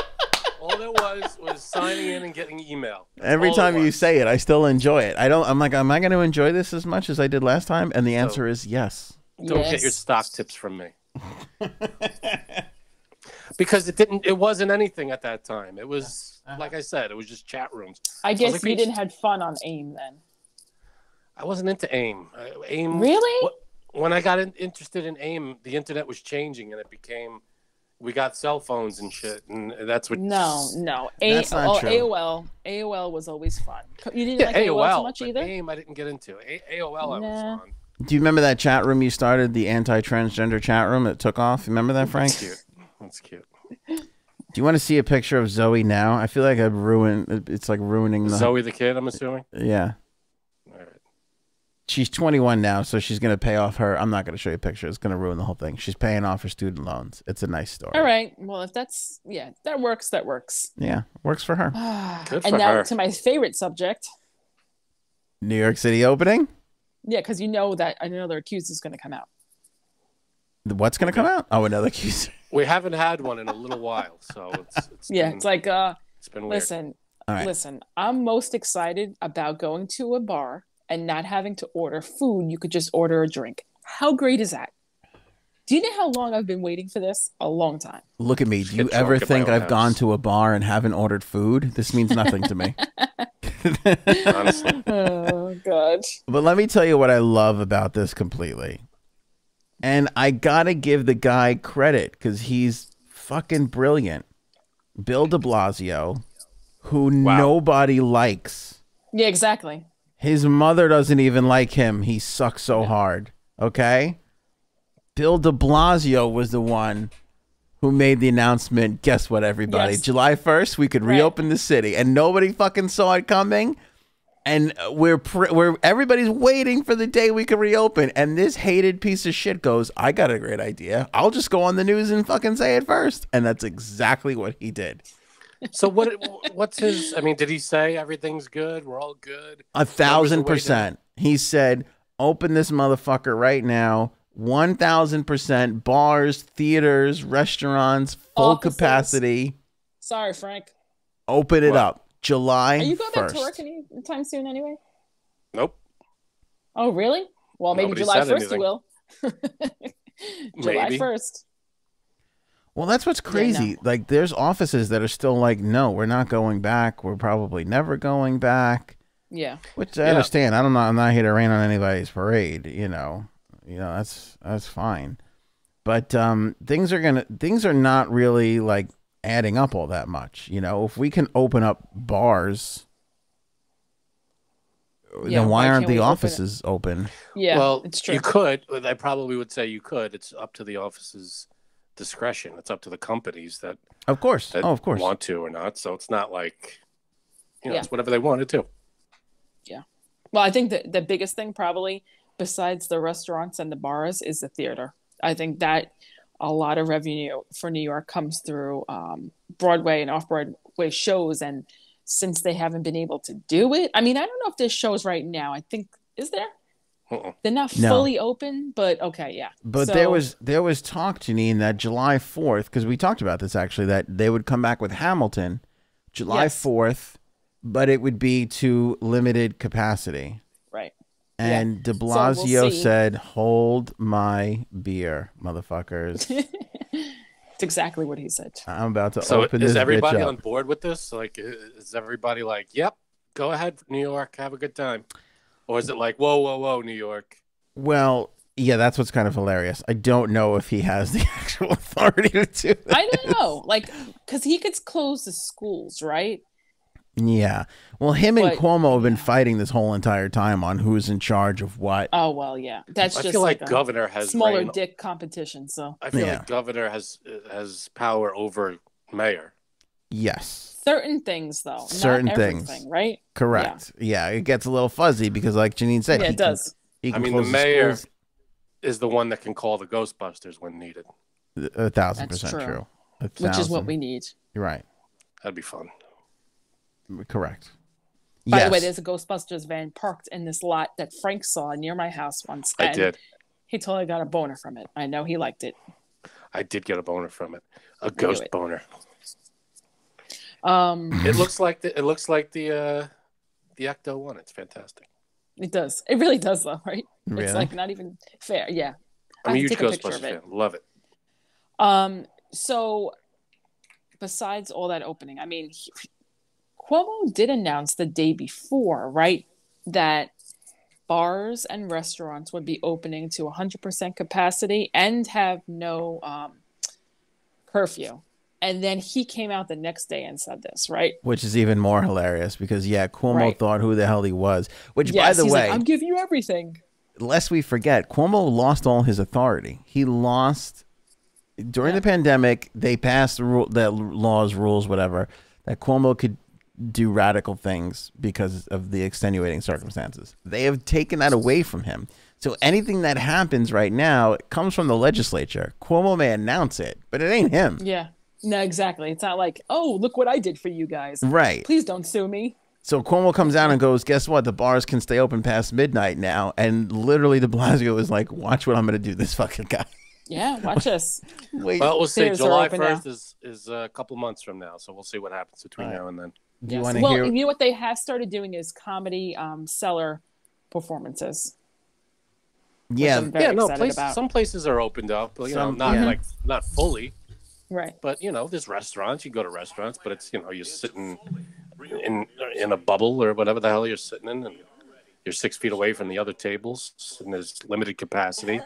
signing in and getting email. That's
Every
all
time
it
you
was.
say it, I still enjoy it. I'm like, am I going to enjoy this as much as I did last time? And the answer is yes.
Don't get your stock tips from me. Because it wasn't anything at that time. It was, like I said, it was just chat rooms.
I
So
guess
like,
you didn't have fun on AIM then.
I wasn't into AIM. AIM
Really?
When I got interested in AIM, the internet was changing, and it became, we got cell phones and shit, and that's what.
No.
That's not true.
AOL was always fun. You didn't like
AOL
AOL too much
but
either?
AIM I didn't get into. AOL I was on.
Do you remember that chat room you started, the anti-transgender chat room that took off? Remember that, Frank?
That's cute.
Do you want to see a picture of Zoe now? I feel like I've ruined. It's like ruining the
Zoe the kid, I'm assuming.
Yeah.
All right.
She's 21 now, so she's going to pay off her. I'm not going to show you a picture. It's going to ruin the whole thing. She's paying off her student loans. It's a nice story.
All right. Well, if that's that works. That works.
Yeah, works for her.
Good
And
for
now
her.
to my favorite subject.
New York City opening.
Yeah, because you know that another accused is going to come out.
What's going to come out? Oh, another accused.
We haven't had one in a little while, so it's
Yeah,
been,
it's like
it's been weird.
Listen, I'm most excited about going to a bar and not having to order food. You could just order a drink. How great is that? Do you know how long I've been waiting for this? A long time.
Look at me. Do you
Get drunk
ever
at my
think
own
I've
house.
gone to a bar and haven't ordered food? This means nothing to me.
Honestly.
Oh, God.
But let me tell you what I love about this completely. And I got to give the guy credit because he's fucking brilliant. Bill de Blasio, who nobody likes.
Yeah, exactly.
His mother doesn't even like him. He sucks so hard. Okay? Bill de Blasio was the one who made the announcement. Guess what, everybody?
Yes.
July 1st, we could reopen the city. And nobody fucking saw it coming. And we're everybody's waiting for the day we can reopen. And this hated piece of shit goes, I got a great idea. I'll just go on the news and fucking say it first. And that's exactly what he did.
So what's his? I mean, did he say everything's good? We're all good.
1,000%. He said, open this motherfucker right now. 1,000%. Bars, theaters, restaurants, full
Offices.
capacity.
Sorry, Frank.
Open it up. July
Are you going back
1st.
to work anytime soon anyway?
Nope.
Oh, really? Well, maybe
Nobody
July
said
1st
anything.
you will. July
Maybe.
1st.
Well, that's what's crazy. Like, there's offices that are still like, no, we're not going back. We're probably never going back.
Yeah.
Which I understand. I'm not here to rain on anybody's parade. You know, that's fine. But things are not really like adding up all that much. You know, if we can open up bars, then why aren't the offices open?
Yeah,
well,
it's true.
You could. I probably would say you could. It's up to the office's discretion. It's up to the companies that,
of course,
want to or not. So it's not like, it's whatever they want to do.
Yeah. Well, I think the biggest thing probably besides the restaurants and the bars is the theater. I think that a lot of revenue for New York comes through Broadway and off-Broadway shows. And since they haven't been able to do it, I mean, I don't know if there's shows right now. I think, is there? They're not fully open, but okay, yeah.
But
so,
there was talk, Janine, that July 4th, because we talked about this actually, that they would come back with Hamilton July 4th, but it would be to limited capacity.
Right.
And de Blasio said, hold my beer, motherfuckers.
It's exactly what he said.
I'm about to
So
open this
is everybody
bitch up.
on board with this? Like, is everybody like, yep, go ahead, New York, have a good time? Or is it like, whoa, New York?
Well, yeah, that's what's kind of hilarious. I don't know if he has the actual authority to do that.
I don't know. Like, because he could close the schools, right?
Yeah. Well, him and Cuomo have been fighting this whole entire time on who's in charge of what.
Oh, well, yeah. That's
I
just
feel like
a
governor has
smaller
reign.
dick competition. So
I feel like governor has power over mayor.
Yes.
Certain things, though.
Certain
not
things.
everything, right?
Correct. Yeah, it gets a little fuzzy because, like Janine said,
Yeah, it does.
He can
I mean,
close
the mayor.
schools.
is the one that can call the Ghostbusters when needed.
1,000% true.
Which is what we need.
You're right.
That'd be fun.
Correct.
By the way, there's a Ghostbusters van parked in this lot that Frank saw near my house once.
I did.
He totally got a boner from it. I know he liked it.
I did get a boner from it. A ghost boner.
It
looks like the Ecto one. It's fantastic.
It does. It really does, though, right?
Really?
It's like not even fair. Yeah.
I'm a huge Ghostbusters fan. Love it.
So besides all that opening, I mean, Cuomo did announce the day before, right, that bars and restaurants would be opening to 100% capacity and have no curfew. And then he came out the next day and said this, right?
Which is even more hilarious because, Cuomo thought who the hell he was. Which, by the way,
like, I'm giving you everything.
Lest we forget, Cuomo lost all his authority. He lost during the pandemic. They passed the laws, rules, whatever, that Cuomo could do radical things because of the extenuating circumstances. They have taken that away from him. So anything that happens right now comes from the legislature. Cuomo may announce it, but it ain't him.
Yeah. No, exactly. It's not like, oh, look what I did for you guys.
Right.
Please don't sue me.
So Cuomo comes out and goes, guess what? The bars can stay open past midnight now. And literally de Blasio was like, watch what I'm going to do to this fucking guy.
Yeah, watch us.
Wait.
Well, we'll see. July 1st is a couple months from now. So we'll see what happens between now and then.
Do you want to hear?
You know what they have started doing is comedy cellar performances.
Yeah.
Some places are opened up, but not fully.
Right.
But there's restaurants. You go to restaurants, but it's you're sitting in a bubble or whatever the hell you're sitting in, and you're 6 feet away from the other tables, and there's limited capacity.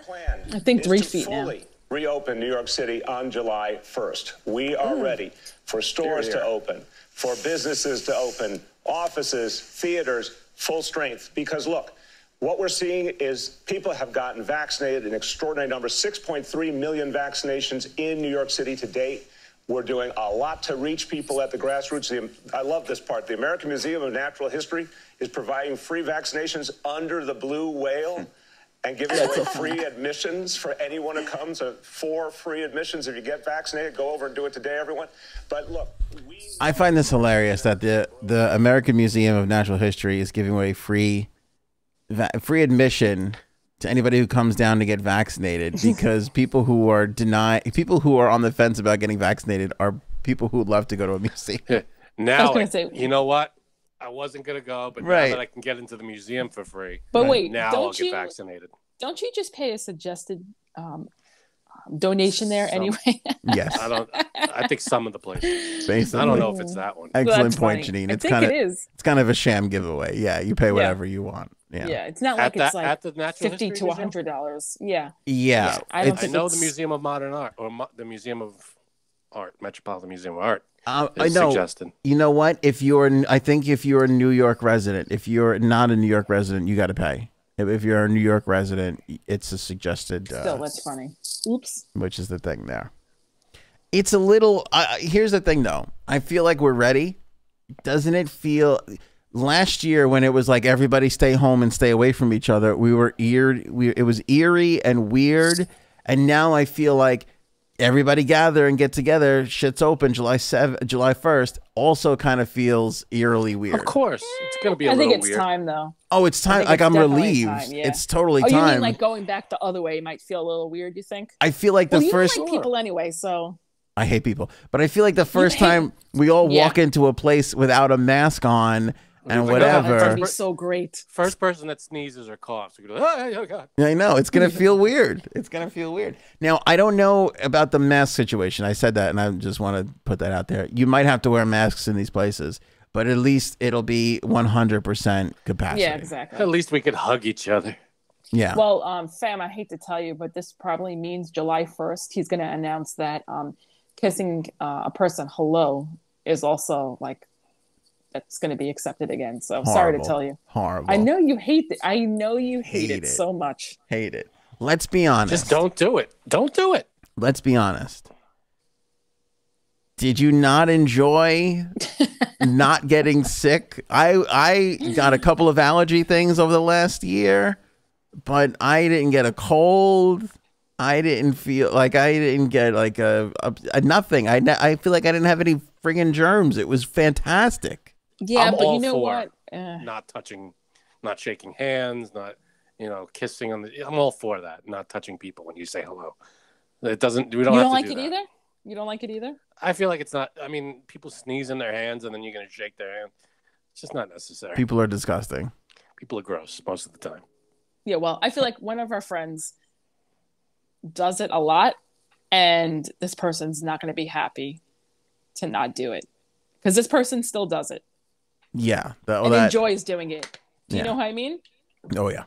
I think 3 feet now.
Reopen New York City on July 1st. We are ready for stores to open, for businesses to open, offices, theaters, full strength. Because look, what we're seeing is people have gotten vaccinated, an extraordinary number, 6.3 million vaccinations in New York City to date. We're doing a lot to reach people at the grassroots. I love this part. The American Museum of Natural History is providing free vaccinations under the blue whale and giving away free admissions for anyone who comes. 4 free admissions. If you get vaccinated, go over and do it today, everyone. But look,
I find this hilarious that the American Museum of Natural History is giving away free admission to anybody who comes down to get vaccinated, because people who are on the fence about getting vaccinated are people who would love to go to a museum.
Now, you know what? I wasn't going to go, but now that I can get into the museum for free,
but wait,
now I'll get vaccinated.
Don't you just pay a suggested donation there anyway?
Yes.
I think some of the places.
Basically.
I don't know if it's that one.
Excellent point, Janine.
It's
kind of a sham giveaway. Yeah, you pay whatever you want. Yeah,
it's not like it's like
at the Natural
$50 to $100.
Yeah.
I know the Museum of Modern Art or the Museum of Art, Metropolitan Museum of Art.
I know.
Suggested.
You know what? I think if you're a New York resident, if you're not a New York resident, you got to pay. If you're a New York resident, it's a suggested.
Still, that's funny. Oops.
Which is the thing there. It's a little. Here's the thing, though. I feel like we're ready. Doesn't it feel? Last year, when it was like everybody stay home and stay away from each other, we were it was eerie and weird. And now I feel like everybody gather and get together. Shit's open July 1st. Also kind of feels eerily weird.
Of course. It's going to be a little weird. I think
it's time, though.
Oh, it's time. Like, I'm relieved. It's totally time.
You mean like going back the other way might feel a little weird, you think?
I feel like the first...
You like people anyway, so...
I hate people. But I feel like the first time we all walk into a place without a mask on... and whatever.
It's gonna be so great.
First person that sneezes or coughs, we go, oh God.
I know, it's gonna feel weird. It's gonna feel weird. Now, I don't know about the mask situation. I said that, and I just want to put that out there. You might have to wear masks in these places, but at least it'll be 100% capacity.
Yeah, exactly.
At least we could hug each other.
Yeah.
Well, fam, I hate to tell you, but this probably means July 1st. He's gonna announce that kissing a person hello is also like. That's going to be accepted again. So sorry to tell you.
Horrible.
I know you hate it. I know you hate it so much.
Hate it. Let's be honest.
Just don't do it. Don't do it.
Let's be honest. Did you not enjoy not getting sick? I got a couple of allergy things over the last year. but I didn't get a cold. I didn't feel like I didn't get like a nothing. I feel like I didn't have any friggin' germs. It was fantastic.
Yeah,
I'm
but
all
you know
for
what?
not touching, not shaking hands, not kissing on the. I'm all for that. Not touching people when you say hello. It doesn't. We don't.
You
have
don't
to
like
do
it
that.
either? You don't like it either?
I feel like it's not. I mean, people sneeze in their hands and then you're gonna shake their hand. It's just not necessary.
People are disgusting.
People are gross most of the time.
Yeah, well, I feel like one of our friends does it a lot, and this person's not going to be happy to not do it because this person still does it.
Yeah,
and enjoys doing it. Do you know what I mean?
Oh yeah,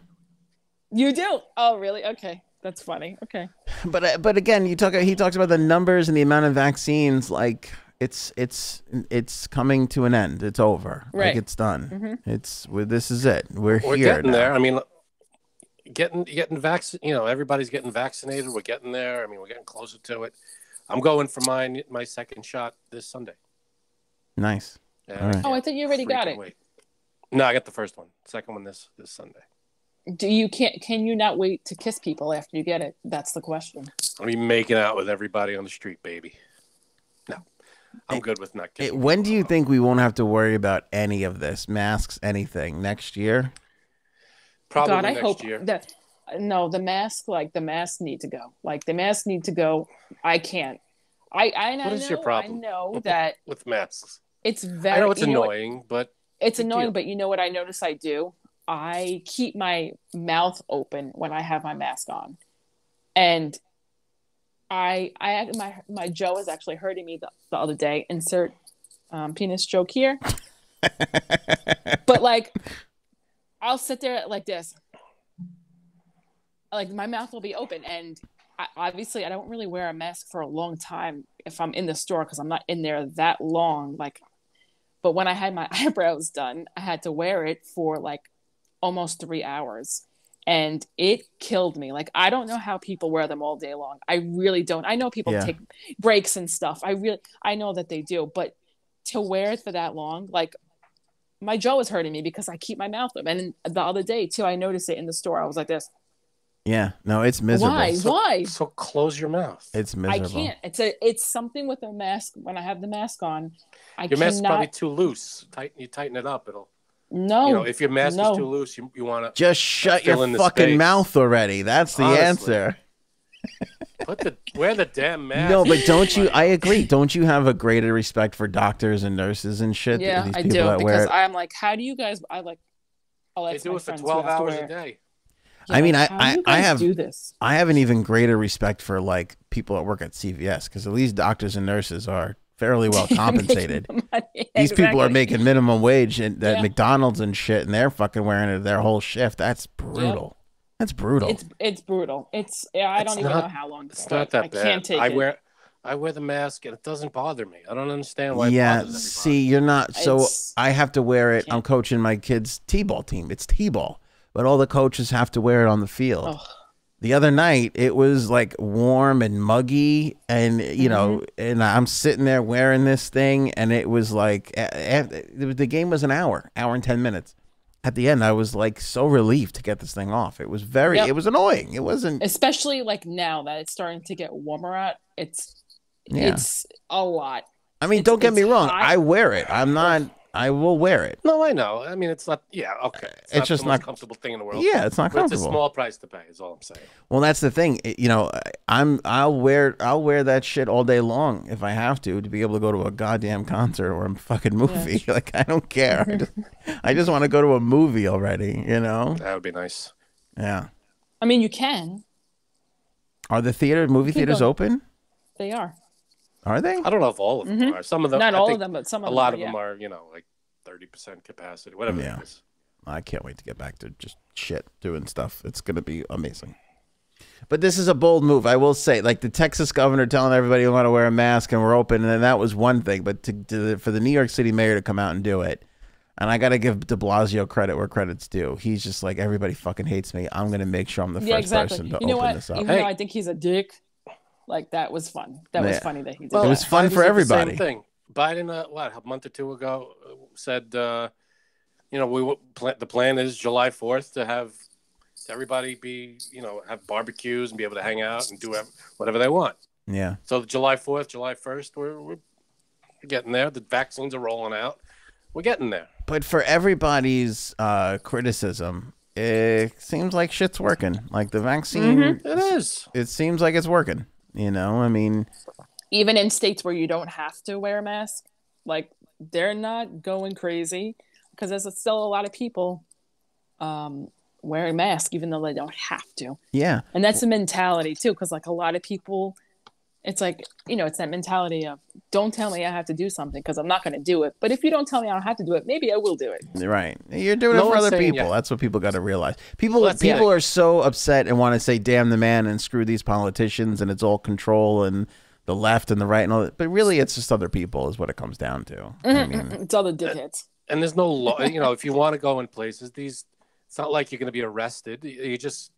you do. Oh really? Okay, that's funny. Okay,
but again, he talks about the numbers and the amount of vaccines. Like it's coming to an end. It's over.
Right.
Like it's done.
Mm-hmm.
This is it. We're here
getting
now.
there. I mean, getting vaccinated. Everybody's getting vaccinated. We're getting there. I mean, we're getting closer to it. I'm going for my second shot this Sunday.
Nice.
Yeah,
right.
Oh, I thought you already got it.
Wait. No, I got the first one. Second one this Sunday.
Can you not wait to kiss people after you get it? That's the question.
I'll be making out with everybody on the street, baby. No, I'm good with not kissing.
When do you think we won't have to worry about any of this? Masks, anything? Next year?
Probably
God, I
next
hope
year.
The masks need to go. Like the masks need to go. I can't. What
is your problem?
I know that
with masks.
It's very.
I know it's annoying, but
it's annoying. But you know what I notice I do? I keep my mouth open when I have my mask on, and my jaw is actually hurting me the other day. Insert penis joke here. But like, I'll sit there like this. Like my mouth will be open, and obviously I don't really wear a mask for a long time if I'm in the store because I'm not in there that long. Like, but when I had my eyebrows done, I had to wear it for like almost 3 hours, and it killed me. Like I don't know how people wear them all day long. I really don't. I know people take breaks and stuff. I know that they do, but to wear it for that long, like my jaw is hurting me because I keep my mouth open. And the other day too, I noticed it in the store. I was like this.
Yeah, no, it's miserable.
Why?
So close your mouth.
It's miserable.
I can't. It's something with a mask. When I have the mask on,
your mask's probably too loose. You tighten it up. It'll.
No.
If your mask is too loose, you want to
just shut your fucking mouth already. That's the answer.
Wear the damn mask.
No, but don't you? I agree. Don't you have a greater respect for doctors and nurses and shit?
Yeah, I do because I'm like, how do you guys?
They do it for 12 hours a day.
Yeah, I mean, I have
do this.
I have an even greater respect for like people that work at CVS because at least doctors and nurses are fairly well compensated. These people are making minimum wage at McDonald's and shit, and they're fucking wearing it their whole shift. That's brutal. Yep. That's brutal.
It's brutal. I don't even know how long.
It's not that bad.
I can't take it.
I wear the mask and it doesn't bother me. I don't understand why.
Yeah,
it bothers everybody.
see, you're not. So I have to wear it. I'm coaching my kids' t-ball team. It's t-ball. But all the coaches have to wear it on the field. Oh. The other night, it was like warm and muggy, and you know, and I'm sitting there wearing this thing, and it was like the game was an hour and 10 minutes. At the end, I was like so relieved to get this thing off. It was it was annoying. It wasn't,
especially like now that it's starting to get warmer out. It's a lot.
I mean, don't get me wrong. I wear it. I will wear it.
No, I know. I mean, it's not. Yeah, okay.
It's just
the most comfortable thing in the world.
Yeah, it's not comfortable.
It's a small price to pay. Is all I'm saying.
Well, that's the thing. I'll wear that shit all day long if I have to be able to go to a goddamn concert or a fucking movie. Like I don't care. I just want to go to a movie already. You know.
That would be nice.
Yeah. I mean, you can.
Are the movie theaters open?
They are.
Are they?
I don't know if all of them are. Some of them,
not all of them, but some of them.
A lot of them are, like 30% capacity, whatever it is.
I can't wait to get back to just shit doing stuff. It's going to be amazing. But this is a bold move, I will say. Like the Texas governor telling everybody you want to wear a mask and we're open, and then that was one thing. But for the New York City mayor to come out and do it, and I got to give de Blasio credit where credit's due. He's just like, everybody fucking hates me. I'm going to make sure I'm the first person to open this up.
Even though I think he's a dick. Like that was fun. That was funny that he did.
It was fun for everybody.
Same thing. Biden, a month or two ago, said, the plan is July 4th to have everybody be, have barbecues and be able to hang out and do whatever they want.
Yeah.
So July 4th, July 1st, we're getting there. The vaccines are rolling out. We're getting there.
But for everybody's criticism, it seems like shit's working. Like the vaccine,
it is.
It seems like it's working. I mean,
even in states where you don't have to wear a mask, like they're not going crazy because there's still a lot of people wearing masks, even though they don't have to.
Yeah.
And that's a mentality too, because like a lot of people, it's like, it's that mentality of don't tell me I have to do something because I'm not going to do it. But if you don't tell me I don't have to do it, maybe I will do it.
Right. You're doing it for other people. Yeah. That's what people got to realize. People are so upset and want to say, damn the man and screw these politicians and it's all control and the left and the right and all that. But really, it's just other people is what it comes down to. I mean,
it's other dickheads.
And there's no law. If you want to go in places, it's not like you're going to be arrested. You just,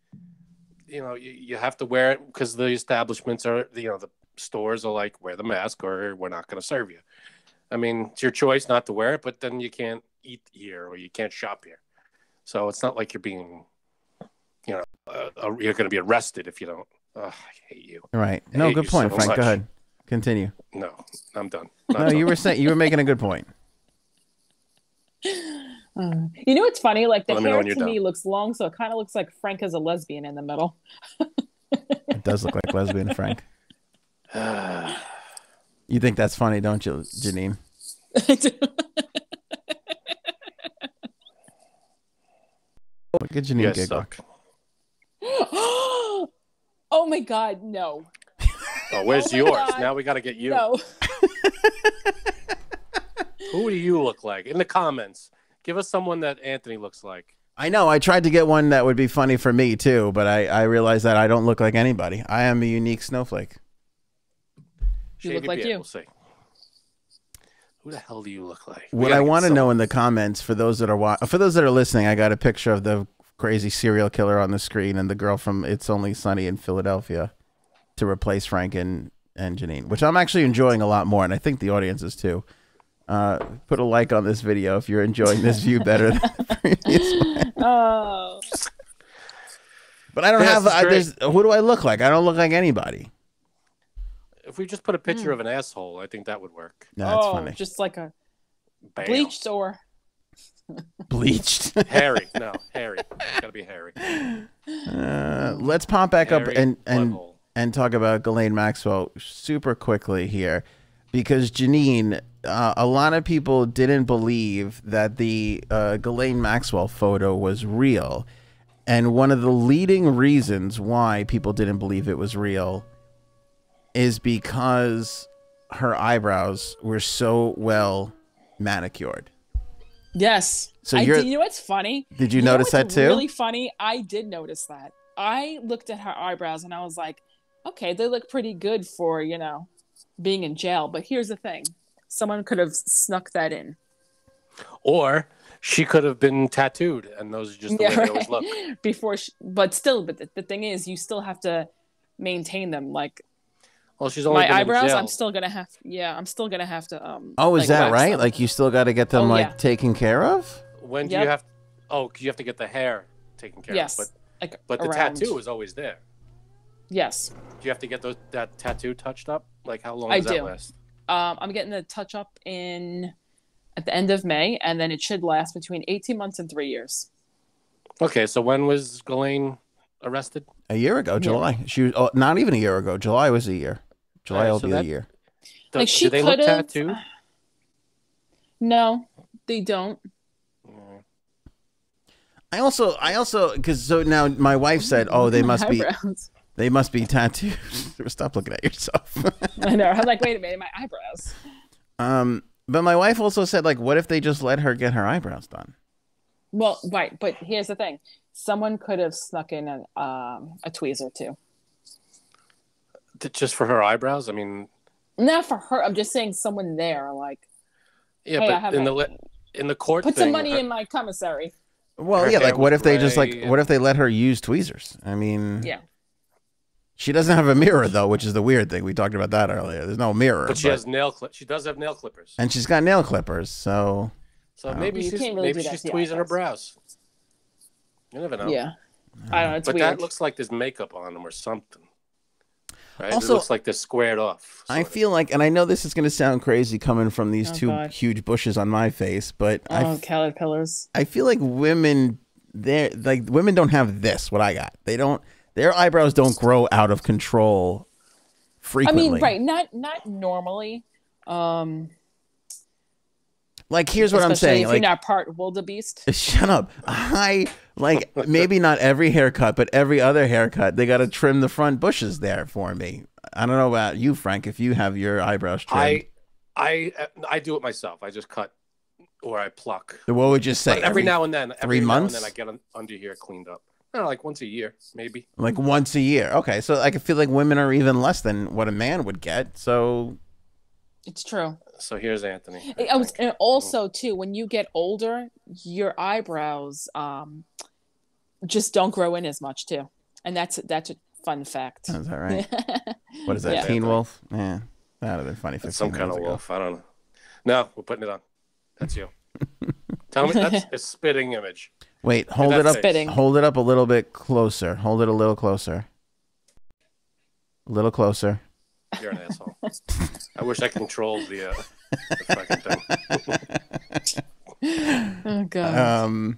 you have to wear it because the establishments are, the stores are like, wear the mask or we're not going to serve you. I mean, it's your choice not to wear it, but then you can't eat here or you can't shop here. So it's not like you're being, you're going to be arrested if you don't. I hate you.
Right. No, good point, Frank. Go ahead. Continue.
No, I'm done.
You were making a good point.
It's funny? Like the hair to me looks long, so it kind of looks like Frank is a lesbian in the middle.
It does look like lesbian Frank. You think that's funny, don't you, Janine?
I do.
Look at Janine giggle.
Oh my God, no.
Oh, where's yours? God. Now we got to get you.
No.
Who do you look like? In the comments, give us someone that Anthony looks like.
I know. I tried to get one that would be funny for me, too, but I realized that I don't look like anybody. I am a unique snowflake.
You look like you.
We'll see. Who the hell do you look like?
What I want to know in the comments, for those that are listening, I got a picture of the crazy serial killer on the screen and the girl from It's Only Sunny in Philadelphia to replace Frank and Janine, which I'm actually enjoying a lot more, and I think the audience is too. Put a like on this video if you're enjoying this view better than the previous one.
Oh.
But I don't have. Who do I look like? I don't look like anybody.
If we just put a picture of an asshole, I think that would work.
No, that's funny.
Just like a
Bam.
Bleached or
bleached.
Hairy. No, hairy. It's gotta be hairy.
Let's pop back
hairy
up and talk about Ghislaine Maxwell super quickly here, because Janine, a lot of people didn't believe that the Ghislaine Maxwell photo was real, and one of the leading reasons why people didn't believe it was real is because her eyebrows were so well manicured.
Yes.
So
you know what's funny?
Did you notice that too?
Really funny. I did notice that. I looked at her eyebrows and I was like, okay, they look pretty good for, being in jail. But here's the thing. Someone could have snuck that in.
Or she could have been tattooed, and those are just the way they always look.
But the thing is, you still have to maintain them. Like,
well, she's only
my eyebrows. I'm still gonna have. Yeah, I'm still gonna have to.
Oh, is that right? Them. Like, you still got to get them taken care of.
When do you have? Oh, you have to get the hair taken care of.
Yes,
but the tattoo is always there.
Yes.
Do you have to get that tattoo touched up? Like, how long does that last?
I'm getting the touch up at the end of May, and then it should last between 18 months and 3 years.
Okay, so when was Ghislaine arrested?
A year ago, July. She was not even a year ago. July was a year. July will be a year.
Do they look tattooed?
No, they don't.
I also, because so now my wife said, oh, they must be tattooed. Stop looking at yourself.
I know. I'm like, wait a minute, my eyebrows.
But my wife also said, like, what if they just let her get her eyebrows done?
Well, right, but here's the thing: someone could have snuck in a tweezer too.
Just for her eyebrows? I mean,
not for her. I'm just saying someone there, like,
yeah, hey, but in the court,
put some money in my commissary.
Well, yeah, like, what if they just what if they let her use tweezers? I mean,
yeah.
She doesn't have a mirror, though, which is the weird thing. We talked about that earlier. There's no mirror.
But she has she does have nail clippers.
And she's got nail clippers, so...
So maybe she's tweezing her brows. You never know.
Yeah. I don't know. It's
but
weird.
that looks like there's makeup on them or something. Right?
Also,
it looks like they're squared off.
I feel like, and I know this is going to sound crazy coming from these two
God.
huge bushes on my face, but
caterpillars.
I feel like women don't have this, what I got. Their eyebrows don't grow out of control frequently.
I mean, right. Not normally.
Like, here's what I'm saying.
If
like,
you're not part wildebeest.
Shut up. Maybe not every haircut, but every other haircut, they got to trim the front bushes there for me. I don't know about you, Frank, if you have your eyebrows trimmed.
I do it myself. I just cut or I pluck.
What would you say?
But every now and then,
3 months?
I get under here cleaned up. I don't know, like once a year, maybe.
Like once a year. Okay, so I feel like women are even less than what a man would get. So
it's true.
So here's Anthony.
And also, too, when you get older, your eyebrows just don't grow in as much, too. And that's a fun fact.
Is that right? What is that,
Yeah.
Teen Wolf? Yeah, that would have been funny.
It's some kind of wolf. I don't know. No, we're putting it on. That's you. Tell me that's a spitting image.
Wait, hold it up.
Spitting.
Hold it up a little bit closer. Hold it a little closer. A little closer.
You're an asshole. I wish I controlled the fucking thing.
Oh God.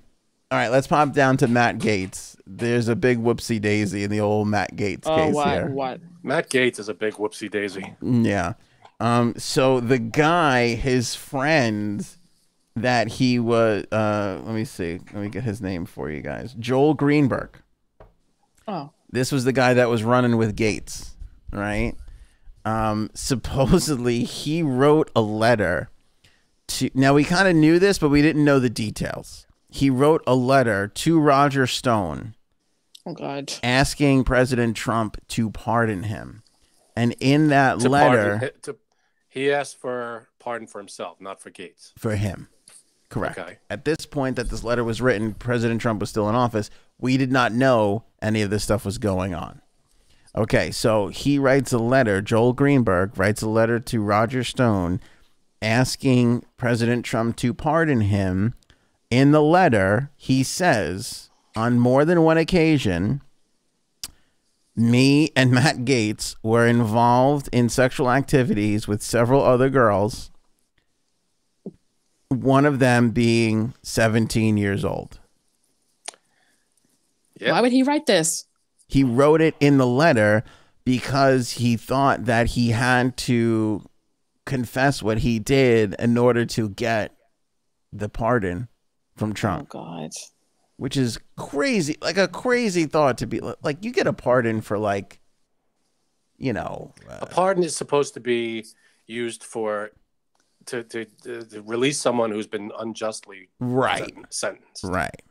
All right, let's pop down to Matt Gaetz. There's a big whoopsie daisy in the old Matt Gaetz case here.
What?
Matt Gaetz is a big whoopsie daisy.
Yeah. So the guy, his friend that he was, let me see. Let me get his name for you guys. Joel Greenberg.
Oh.
This was the guy that was running with Gaetz, right? Supposedly he wrote a letter to, now we kind of knew this, but we didn't know the details. He wrote a letter to Roger Stone.
Oh God.
Asking President Trump to pardon him. And in that letter,
he asked for pardon for himself, not for Gaetz.
For him. Correct.
Okay.
At this point that this letter was written, President Trump was still in office. We did not know any of this stuff was going on. Okay, so he writes a letter, Joel Greenberg writes a letter to Roger Stone asking President Trump to pardon him. In the letter, he says, on more than one occasion, me and Matt Gaetz were involved in sexual activities with several other girls, one of them being 17 years old.
Yep.
Why would he write this?
He wrote it in the letter because he thought that he had to confess what he did in order to get the pardon from Trump.
Oh God.
Which is crazy, like a crazy thought to be like, you get a pardon for like, you know.
A pardon is supposed to be used for to release someone who's been unjustly sentenced.
Right.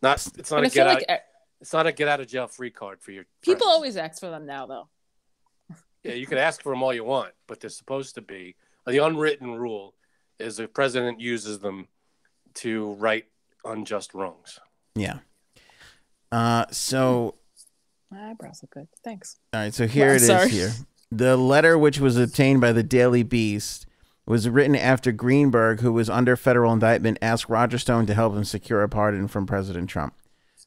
It's not a get out. It's not a get out of jail free card for your
people
friends.
always ask for them now, though.
Yeah, you can ask for them all you want, but they're supposed to be. The unwritten rule is the president uses them to right unjust wrongs.
Yeah. So.
My eyebrows look good. Thanks.
All right. So here it is here. The letter, which was obtained by the Daily Beast, was written after Greenberg, who was under federal indictment, asked Roger Stone to help him secure a pardon from President Trump.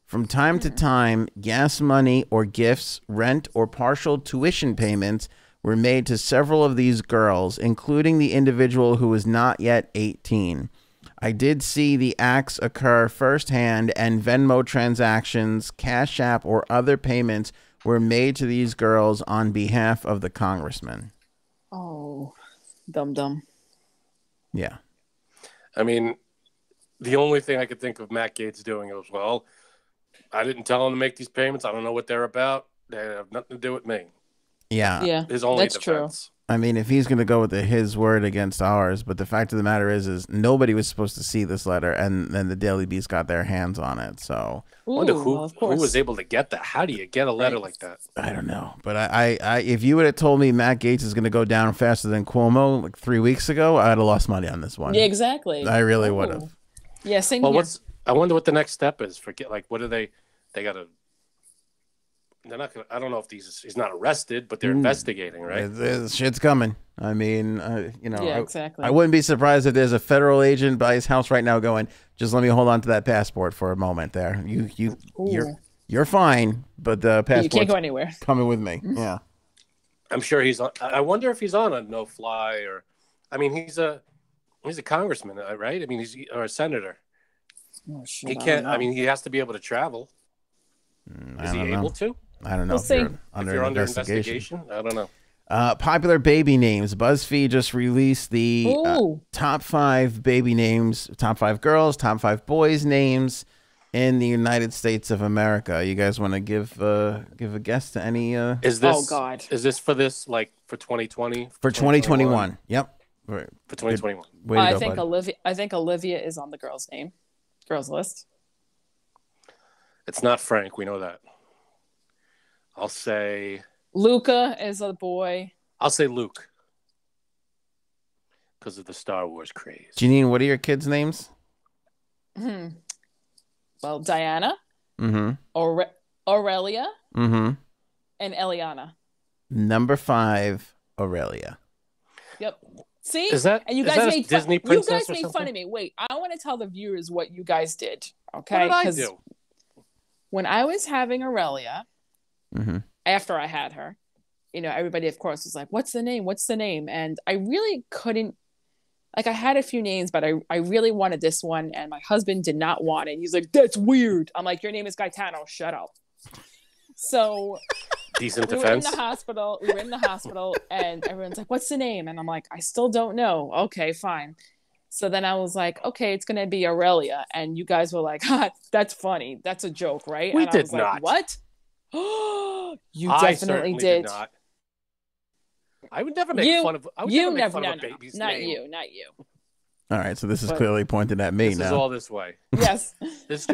From time to time, gas money or gifts, rent, or partial tuition payments were made to several of these girls, including the individual who was not yet 18. I did see the acts occur firsthand, and Venmo transactions, Cash App, or other payments were made to these girls on behalf of the congressman.
Oh, dumb.
Yeah.
I mean, the only thing I could think of Matt Gaetz doing was, well, I didn't tell him to make these payments. I don't know what they're about. They have nothing to do with me.
Yeah.
Yeah,
His only
that's
defense.
true.
I mean, if he's going to go with his word against ours, but the fact of the matter is nobody was supposed to see this letter, and then the Daily Beast got their hands on it. So
I wonder who was able to get that. How do you get a letter like that?
I don't know, but I if you would have told me Matt Gaetz is going to go down faster than Cuomo like 3 weeks ago, I'd have lost money on this one.
Yeah, exactly.
I really would have.
Yeah, same
Well,
here.
I wonder what the next step is. What do they got to? They're not gonna. I don't know if he's not arrested, but they're investigating, right?
Shit's coming. I mean,
Yeah, exactly.
I wouldn't be surprised if there's a federal agent by his house right now going, just let me hold on to that passport for a moment there. You're fine, but the passport's
You can't go anywhere.
coming with me. Yeah.
I'm sure he's on. I wonder if he's on a no-fly or. I mean, he's a congressman, right? I mean, or a senator.
Oh, shit,
He can't. I mean, he has to be able to travel. Is he able to?
I don't know.
We'll see.
If you're under investigation, I don't know.
Popular baby names. BuzzFeed just released the top 5 baby names, top 5 girls, top 5 boys names in the United States of America. You guys want to give a guess to any?
Is this? Oh God! Is this for this like for 2020?
For 2021? Yep.
For 2021.
I think Olivia. I think Olivia is on the girls' list.
It's not Frank. We know that. I'll say
Luca is a boy.
I'll say Luke. Because of the Star Wars craze.
Janine, what are your kids' names?
Well, Diana. Aurelia. And Eliana.
Number 5, Aurelia.
Yep. See?
Is that,
and you
guys made Disney princess
you guys made fun of me. Wait, I want to tell the viewers what you guys did. Okay?
What did I do?
When I was having Aurelia, after I had her, everybody, of course, was like, what's the name? What's the name? And I really couldn't, I had a few names, but I really wanted this one, and my husband did not want it. He's like, that's weird. I'm like, your name is Gaetano. Shut up. So
decent
we
defense.
were in the hospital, and everyone's like, what's the name? And I'm like, I still don't know. Okay, fine. So then I was like, okay, it's going to be Aurelia. And you guys were like, that's funny. That's a joke, right?
We
and
did
I was
not.
Like, what? You definitely did.
Not. I would never make fun of. I would never make fun of a baby's
name. Not you.
All right, so this is clearly pointed at me
this
now.
This is all this way.
Yes,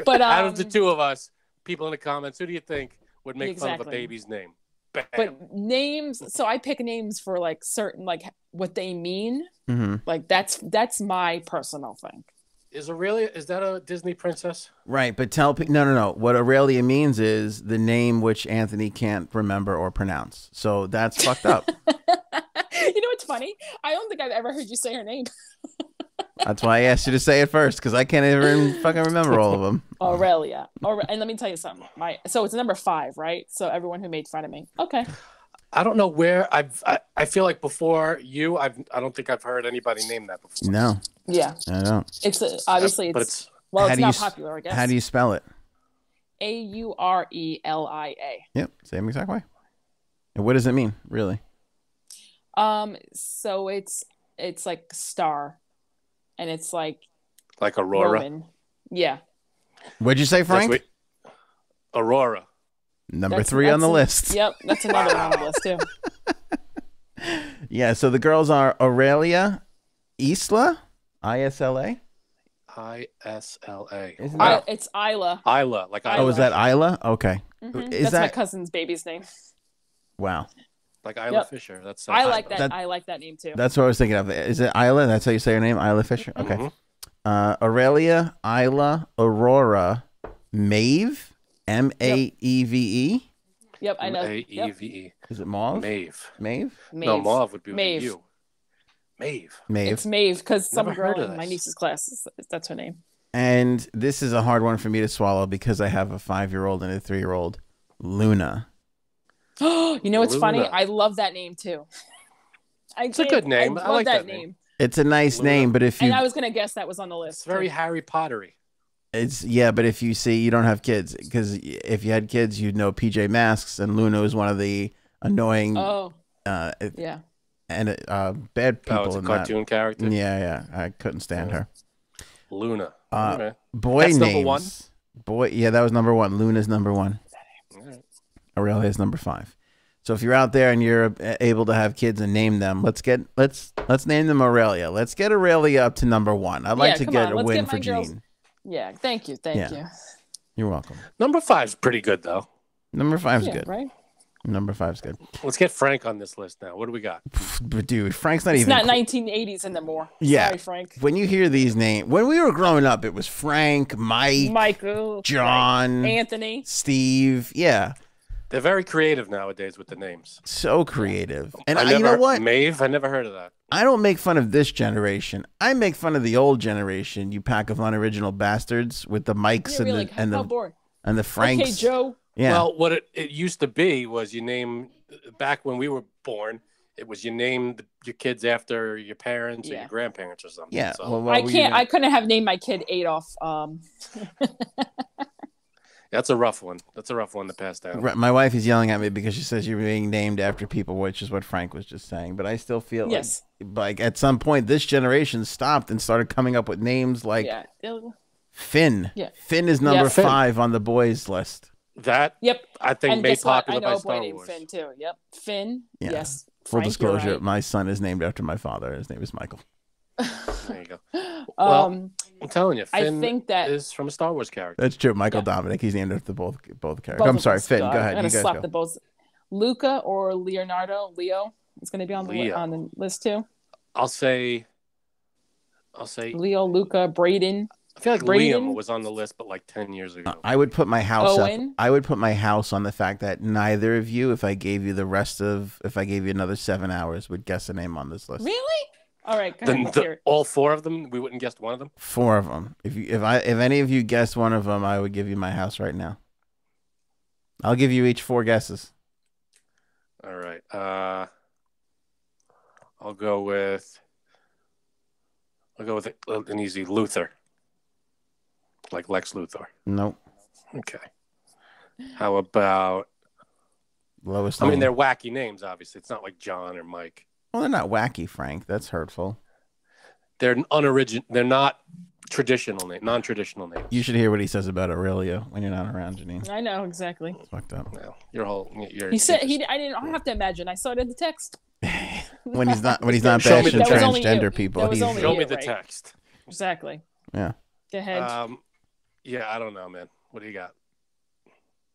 but out of the two of us, people in the comments, who do you think would make fun of a baby's name? Bam.
But names. So I pick names for certain what they mean. That's my personal thing.
Is that a Disney princess?
Right, but tell people no. What Aurelia means is the name which Anthony can't remember or pronounce. So that's fucked up.
You know what's funny? I don't think I've ever heard you say her name.
That's why I asked you to say it first, because I can't even fucking remember all of them.
Aurelia. And let me tell you something. So it's number 5, right? So everyone who made fun of me. Okay.
I don't know where I feel like before you, I don't think I've heard anybody name that before.
No.
Yeah.
I don't.
It's obviously it's not popular, I guess.
How do you spell it?
Aurelia.
Yep, same exact way. And what does it mean, really?
So it's like star, and it's like
Aurora.
Roman. Yeah.
What'd you say, Frank?
Aurora.
Number 3 on the list.
Yep, that's another one on the list too.
Yeah, so the girls are Aurelia, Isla, Isla.
Isla.
It's Isla.
Isla, like Isla.
Oh, is that Isla? Okay.
That's my cousin's baby's name.
Wow.
Like Isla Fisher. That's
I like that. I like that name too.
That's what I was thinking of. Is it Isla? That's how you say her name, Isla Fisher. Okay. Aurelia, Isla, Aurora, Maeve, Maeve.
Yep, I know.
Maeve.
Is it Mauve?
Maeve. No, Mauve would be with you. Maeve.
It's Maeve because some girl in my niece's class, that's her name.
And this is a hard one for me to swallow because I have a 5-year-old and a 3-year-old, Luna.
You know what's funny? I love that name too.
It's a good name. I like that name.
It's a nice name, but if you...
And I was going to guess that was on the list.
It's very Harry Pottery.
But if you see, you don't have kids, because if you had kids, you'd know PJ Masks, and Luna is one of the annoying...
yeah.
And bad people.
Oh, it's a cartoon character?
Yeah. I couldn't stand her.
Luna.
Boy
That's
names.
Number 1?
Boy, yeah, that was number 1. Luna's number 1. Aurelia is number 5. So if you're out there and you're able to have kids and name them, let's name them Aurelia. Let's get Aurelia up to number 1. I'd like to get a win for Janine.
Yeah, thank you.
You're welcome.
Number 5's pretty good though.
Number 5's good.
Right?
Number 5's good.
Let's get Frank on this list now. What do we got?
But dude, Frank's not
it's
even...
It's not 1980s anymore.
Yeah.
Sorry, Frank.
When you hear these names... When we were growing up, it was Frank,
Michael,
John,
Anthony,
Steve. Yeah.
They're very creative nowadays with the names.
So creative. And
you
know what?
Maeve, I never heard of that.
I don't make fun of this generation. I make fun of the old generation, you pack of unoriginal bastards with the Mikes and the Franks.
Okay, Joe.
Yeah.
Well, what it used to be was you name, back when we were born, it was you named your kids after your parents or your grandparents or something.
Yeah.
So
Well,
I couldn't have named my kid Adolf.
that's a rough one. That's a rough one to pass down.
My wife is yelling at me because she says you're being named after people, which is what Frank was just saying. But I still feel like at some point this generation stopped and started coming up with names like Finn. Yeah. Finn is number 5 on the boys list.
That I think
and
made popular
by
Star
Wars. Finn too. Yep, Finn. Yeah. Yes.
Full
Frank,
disclosure:
right.
my son is named after my father. His name is Michael.
There you go. Well, I'm telling you, Finn
I think that
is from a Star Wars character.
That's true. Michael Dominic. He's named after both characters. I'm sorry, Finn. Go ahead.
I'm
you guys
slap
go.
the both. Luca or Leonardo. Leo is going to be on the list too.
I'll say
Leo, Luca, Braden.
I feel like Liam was on the list, but like 10 years ago.
I would put my house
Owen.
up. I would put my house on the fact that neither of you, if I gave you another 7 hours, would guess a name on this list.
Really? All right. Go ahead,
all 4 of them, we wouldn't guess one of them.
4 of them. If any of you guessed one of them, I would give you my house right now. I'll give you each 4 guesses.
All right. I'll go with an easy Luthor. Like Lex Luthor.
Nope.
Okay. How about
Lois?
I mean, they're wacky names, obviously. It's not like John or Mike.
Well, they're not wacky, Frank. That's hurtful.
They're They're not non-traditional names.
You should hear what he says about Aurelio when you're not around, Janine.
I know exactly.
It's fucked up.
No,
he said I didn't have to imagine. I saw it in the text.
when he's not bashing transgender people.
Show me the text.
Exactly.
Yeah.
Go ahead.
Yeah, I don't know, man. What do you got?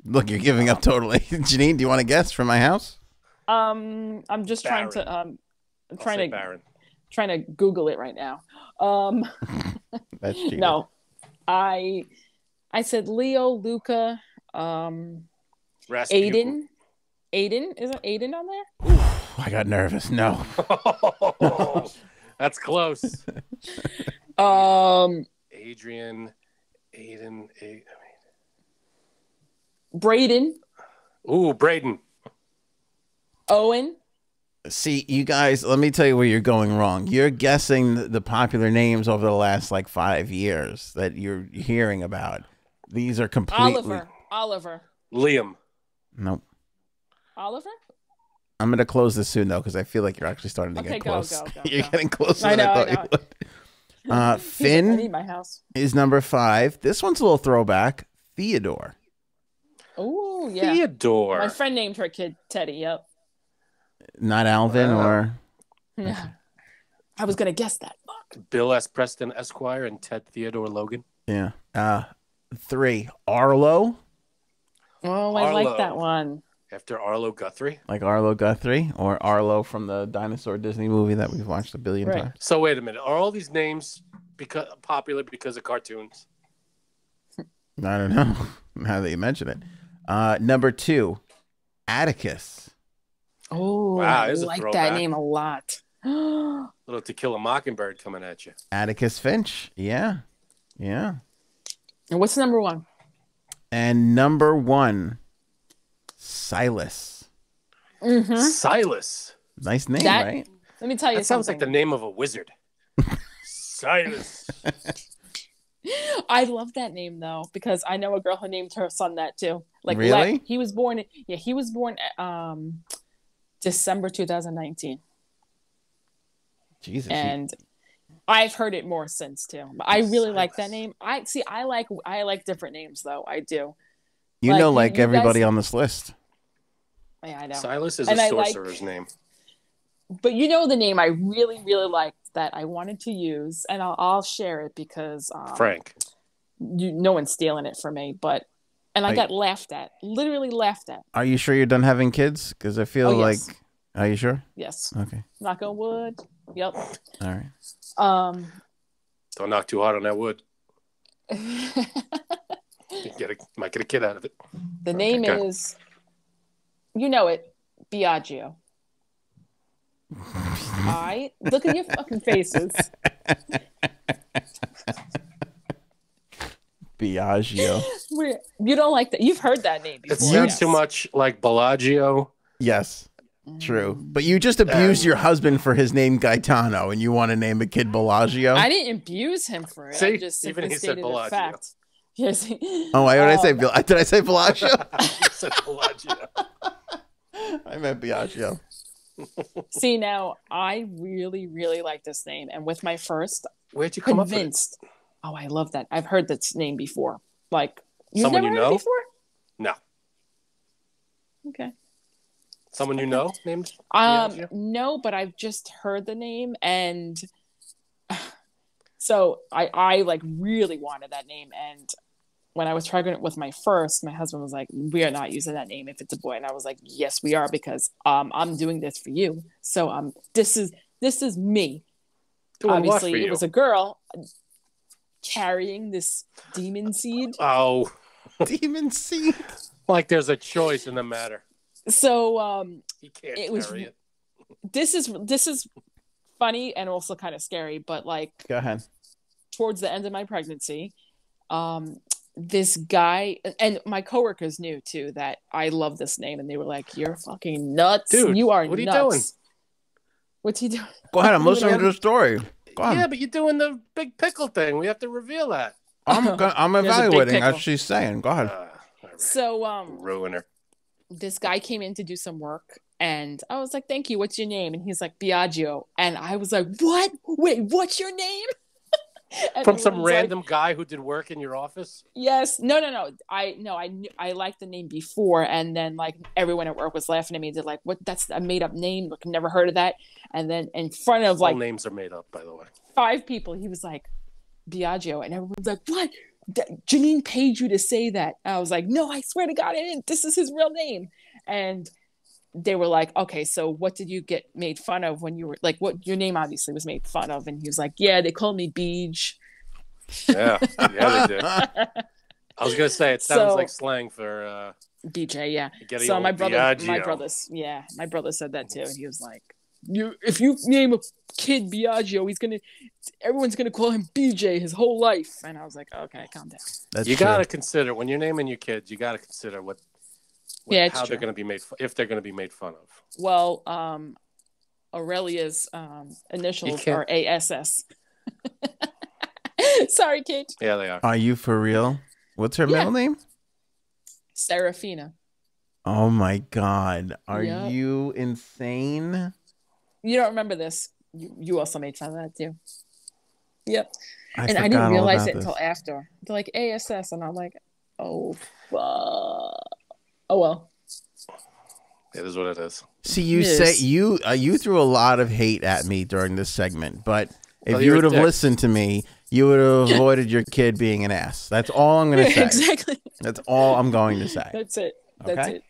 Look, you're giving up totally. Janine, do you want to guess for my house?
I'm just
Baron.
trying to Google it right now.
That's cheating.
No, I said Leo, Luca, Aiden. Aiden, isn't Aiden on there?
Ooh, I got nervous. No.
That's close. Adrian, Aiden.
Braden.
Ooh, Braden.
Owen.
See, you guys, let me tell you where you're going wrong. You're guessing the popular names over the last 5 years that you're hearing about. These are completely...
Oliver.
Liam.
Nope.
Oliver?
I'm going to close this soon, though, because I feel like you're actually starting to get close.
Go.
You're getting closer than I thought you would. Finn
I need my house.
is number 5. This one's a little throwback. Theodore.
Oh, yeah.
Theodore.
My friend named her kid Teddy, yep.
Not Alvin or...
Yeah. I was going to guess that. Fuck.
Bill S. Preston Esquire and Ted Theodore Logan.
Yeah. 3. Arlo.
Oh, I like that one.
After Arlo Guthrie.
Like Arlo Guthrie or Arlo from the dinosaur Disney movie that we've watched a billion times.
So wait a minute. Are all these names popular because of cartoons?
I don't know. Now that you mention it. Number 2, Atticus.
Oh,
wow,
I like that name a lot.
Little To Kill a Mockingbird coming at you.
Atticus Finch. Yeah.
And what's number 1?
And number 1, Silas.
Mm-hmm.
Silas.
Nice name, right?
Let me tell you
that sounds like the name of a wizard. Silas.
I love that name though, because I know a girl who named her son that too. Like
really?
He was born December 2019.
Jesus.
And I've heard it more since too. But I really like that name. I like different names though. I do.
You everybody on this list.
Yeah, I know.
Silas is a sorcerer's name.
But you know the name I really, really liked that I wanted to use, and I'll share it because
Frank.
No one's stealing it from me, I got laughed at, literally laughed at.
Are you sure you're done having kids? Because I feel like,
yes.
Are you sure?
Yes.
Okay.
Knock on wood. Yep.
All right.
Don't knock too hard on that wood. Might get a kid out of it.
The name is, you know it, Biagio. Look at your fucking faces.
Biagio.
You don't like that. You've heard that name before.
It sounds too much like Bellagio.
Yes, true. But you just abused your husband for his name Gaetano, and you want to name a kid Bellagio?
I didn't abuse him for it.
See?
I just
Even
simply
he said
stated a
Bellagio.
fact. Yes.
Oh, why did I say? Did I say Bellagio?
He said Bellagio.
I meant Biagio.
See, now I really, really like this name, and with my first,
Where'd you come up with it?
convinced. Oh, I love that. I've heard this name before. Like, you've
Someone
never
you
heard it
know?
before?
No.
Okay.
Someone you know named Biagio?
No, but I've just heard the name, and so I like really wanted that name. And when I was pregnant with my first, my husband was like, "We are not using that name if it's a boy," and I was like, "Yes, we are, because I'm doing this for you. So this is me."
Doing what
Obviously,
for you?
it was a girl carrying this demon seed.
Oh,
Demon seed.
like there's a choice in the matter.
So
He can't
It was-
carry it.
this is funny and also kind of scary, but like
Go ahead.
towards the end of my pregnancy, this guy and my coworkers knew too that I love this name, and they were like, "You're fucking nuts,
Dude,
you are
what are you
nuts."
doing?
What's he doing?
Go ahead. I'm listening to the story. Go on.
Yeah, but you're doing the big pickle thing. We have to reveal that.
I'm
There's a big
evaluating as
pickle.
she's saying. Go ahead.
All right.
So
Ruiner.
this guy came in to do some work, and I was like, "Thank you. What's your name?" And he's like, "Biagio." And I was like, "What? Wait, what's your name?" And
From some
everyone's like,
random guy who did work in your office?
Yes. No. I knew I liked the name before, and then like everyone at work was laughing at me. They're like, "What? That's a made up name. Like, never heard of that." And then in front of
All
like
names are made up, by the way.
5 people, he was like, "Biagio," and everyone's like, "What? Janine paid you to say that?" And I was like, "No, I swear to God, I didn't. This is his real name." And they were like, "Okay, so what did you get made fun of when you were like, what your name obviously was made fun of?" And he was like, "Yeah, they called me Beej."
Yeah, they did. I was gonna say it sounds
So-
like slang for
BJ, yeah.
getting
So
old
my brother
Biagio.
my brother said that too, and he was like, if you name a kid Biagio, everyone's gonna call him BJ his whole life." And I was like, "Okay, calm down."
That's
You
true.
gotta consider when you're naming your kids. You gotta consider
Yeah, it's
how
true.
they're gonna be made if they're gonna be made fun of.
Well, Aurelia's initials
can't-
are ASS. Sorry, Kate.
Yeah, they are.
Are you for real? What's her
Yeah.
middle name?
Serafina.
Oh my God. Are
Yep.
you insane?
You don't remember this? You also made fun of that too. Yep. And I
forgot
didn't
all
realize
about
it until
this.
after. They're like ASS, and I'm like, "Oh, fuck. Oh well."
It is what it is.
See, you
Yes.
say you threw a lot of hate at me during this segment, but if
Well,
you
you're
would
a
have
dick.
listened to me, you would have avoided your kid being an ass. That's all I'm going to say.
Exactly.
That's all I'm going to say.
That's it. That's
Okay.
it.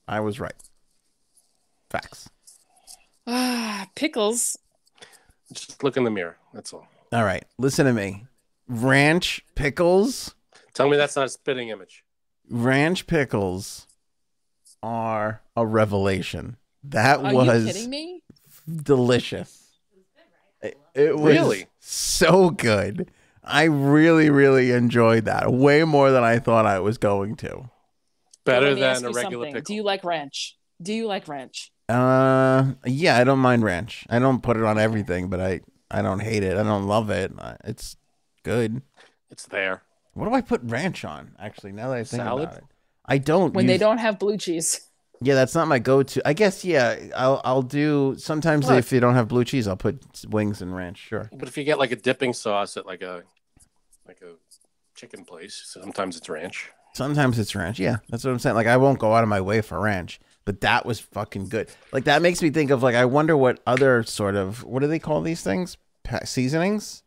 I was right. Facts.
Pickles.
Just look in the mirror. That's all.
All right. Listen to me. Ranch pickles.
Tell me that's not a spitting image.
Ranch pickles are a revelation. That
Are
was
you kidding me?
delicious. It was
Really?
so good. I really, really enjoyed that. Way more than I thought I was going to.
Better
Let me ask
than a
you
regular
something.
pickle.
Do you like ranch? Do you like ranch?
Yeah, I don't mind ranch. I don't put it on everything, but I don't hate it. I don't love it. It's good.
It's there.
What do I put ranch on? Actually, now that I think
Salad?
about it, I don't.
When they
use-
don't have blue cheese.
Yeah, that's not my go-to. I guess. Yeah, I'll do sometimes
What?
if they don't have blue cheese, I'll put wings and ranch. Sure.
But if you get like a dipping sauce at like a chicken place, sometimes it's ranch.
Sometimes it's ranch. Yeah, that's what I'm saying. Like I won't go out of my way for ranch, but that was fucking good. Like that makes me think of like I wonder what other sort of what do they call these things? Seasonings.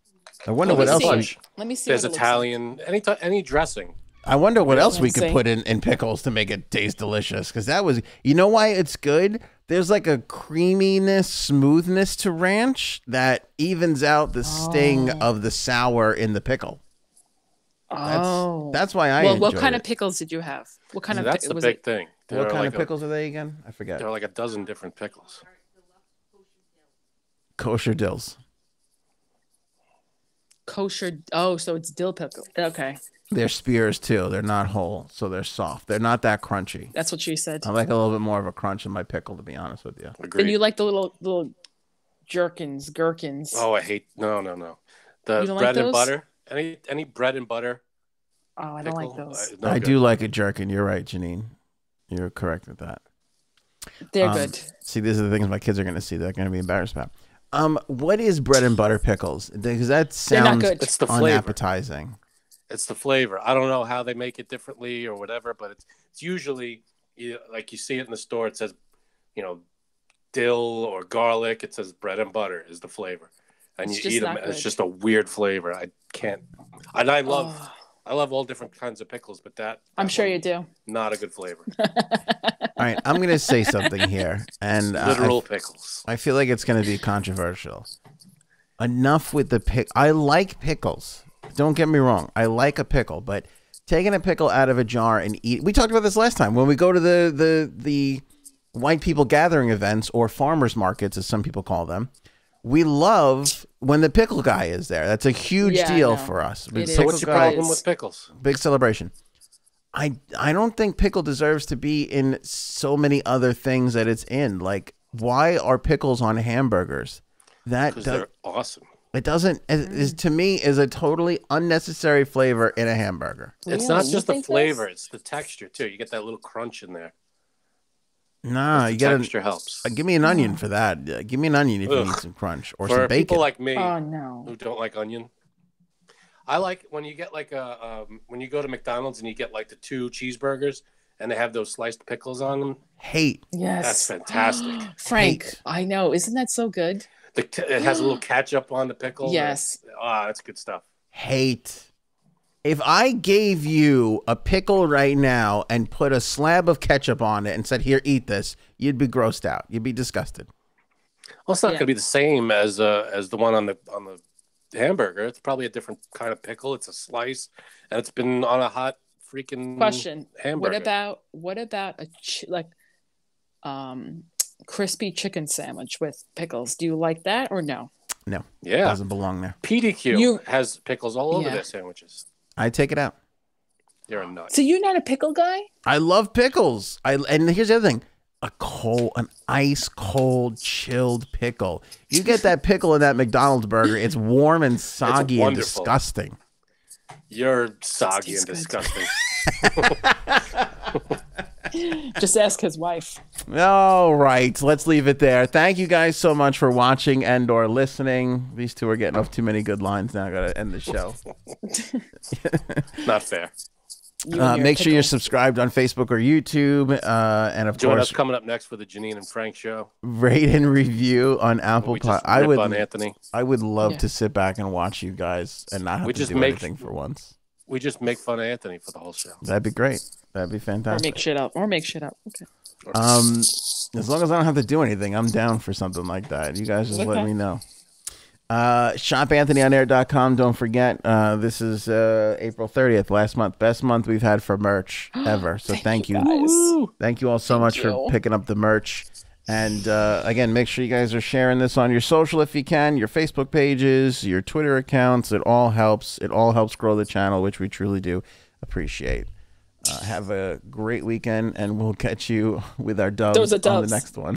I wonder
Oh,
what
there's
else.
a
We,
bunch.
Let me see.
There's
what it looks like.
Italian, any dressing.
I wonder what else we
Let's
could
see.
put in pickles to make it taste delicious. Because that was, you know, why it's good. There's like a creaminess, smoothness to ranch that evens out the sting of the sour in the pickle. That's why I.
Well, what
enjoyed
kind
it.
of pickles did you have? What kind
See,
of
that's the
was
big
it?
thing. There
What
are
kind
like
of pickles are they again? I forget.
There are like a dozen different pickles.
Kosher dills.
Kosher. Oh, so it's dill pickle. Okay.
They're spears too. They're not whole, so they're soft. They're not that crunchy.
That's what she said.
I like a little bit more of a crunch in my pickle, to be honest with you.
Agreed.
And you like the little gherkins.
Oh, I hate no. The bread and butter. Any bread and butter.
Oh, I don't like those.
I do like a jerkin. You're right, Janine. You're correct with that.
They're good.
See, these are the things my kids are going to see. They're going to be embarrassed about. What is bread and butter pickles? Because that sounds
it's the flavor.
unappetizing.
It's the flavor. I don't know how they make it differently or whatever, but it's usually like you see it in the store. It says, dill or garlic. It says bread and butter is the flavor, and you eat them. It's just a weird flavor. I can't. And I love all different kinds of pickles, but that
I'm sure you do.
Not a good flavor.
All right, I'm going to say something here, and
literal pickles.
I feel like it's going to be controversial. Enough with the pick. I like pickles. Don't get me wrong. I like a pickle, but taking a pickle out of a jar and eat. We talked about this last time when we go to the white people gathering events or farmers markets, as some people call them. We love when the pickle guy is there. That's a huge deal for us.
So what's your problem with pickles?
Big celebration. I don't think pickle deserves to be in so many other things that it's in. Like, why are pickles on hamburgers?
Because they're awesome.
It doesn't, to me, is a totally unnecessary flavor in a hamburger.
It's not just the flavor, it's the texture, too. You get that little crunch in there.
Nah, you
get texture helps.
Give me an onion for that. Give me an onion if you need some crunch or some bacon.
For people like me
who
don't like onion, I like when you get like when you go to McDonald's and you get like the 2 cheeseburgers and they have those sliced pickles on them.
Hate.
Yes.
That's fantastic.
Frank,
Hate.
I know. Isn't that so good?
It has a little ketchup on the pickle.
Yes.
That's good stuff.
Hate. If I gave you a pickle right now and put a slab of ketchup on it and said, "Here, eat this," you'd be grossed out. You'd be disgusted.
Well, it's not going to be the same as the one on the hamburger. It's probably a different kind of pickle. It's a slice, and it's been on a hot freaking hamburger.
What about crispy chicken sandwich with pickles? Do you like that or no?
No.
Yeah.
Doesn't belong there.
PDQ has pickles all over their sandwiches.
I take it out.
You're a nut.
So you're not a pickle guy?
I love pickles. And here's the other thing. An ice cold chilled pickle. You get that pickle in that McDonald's burger, it's warm and soggy and disgusting.
You're soggy and disgusting.
Just ask his wife.
All right, let's leave it there. Thank you guys so much for watching and or listening. These two are getting off too many good lines now. I gotta end the show.
Not fair.
Make sure you're subscribed on Facebook or YouTube, and of
Join
course,
us coming up next for the Janine and Frank show.
Rate and review on Apple Pod. I would love to sit back and watch you guys and not have to do anything for once.
We just make fun of Anthony for the whole show.
That'd be great. That'd be fantastic.
Or make shit up. Okay.
As long as I don't have to do anything, I'm down for something like that. You guys just let me know. ShopAnthonyOnAir.com. Don't forget, this is April 30th, last month. Best month we've had for merch ever. So thank you.
Guys.
Thank you all so much for picking up the merch. And again, make sure you guys are sharing this on your social if you can, your Facebook pages, your Twitter accounts. It all helps. It all helps grow the channel, which we truly do appreciate. Have a great weekend, and we'll catch you with our dubs on the next one.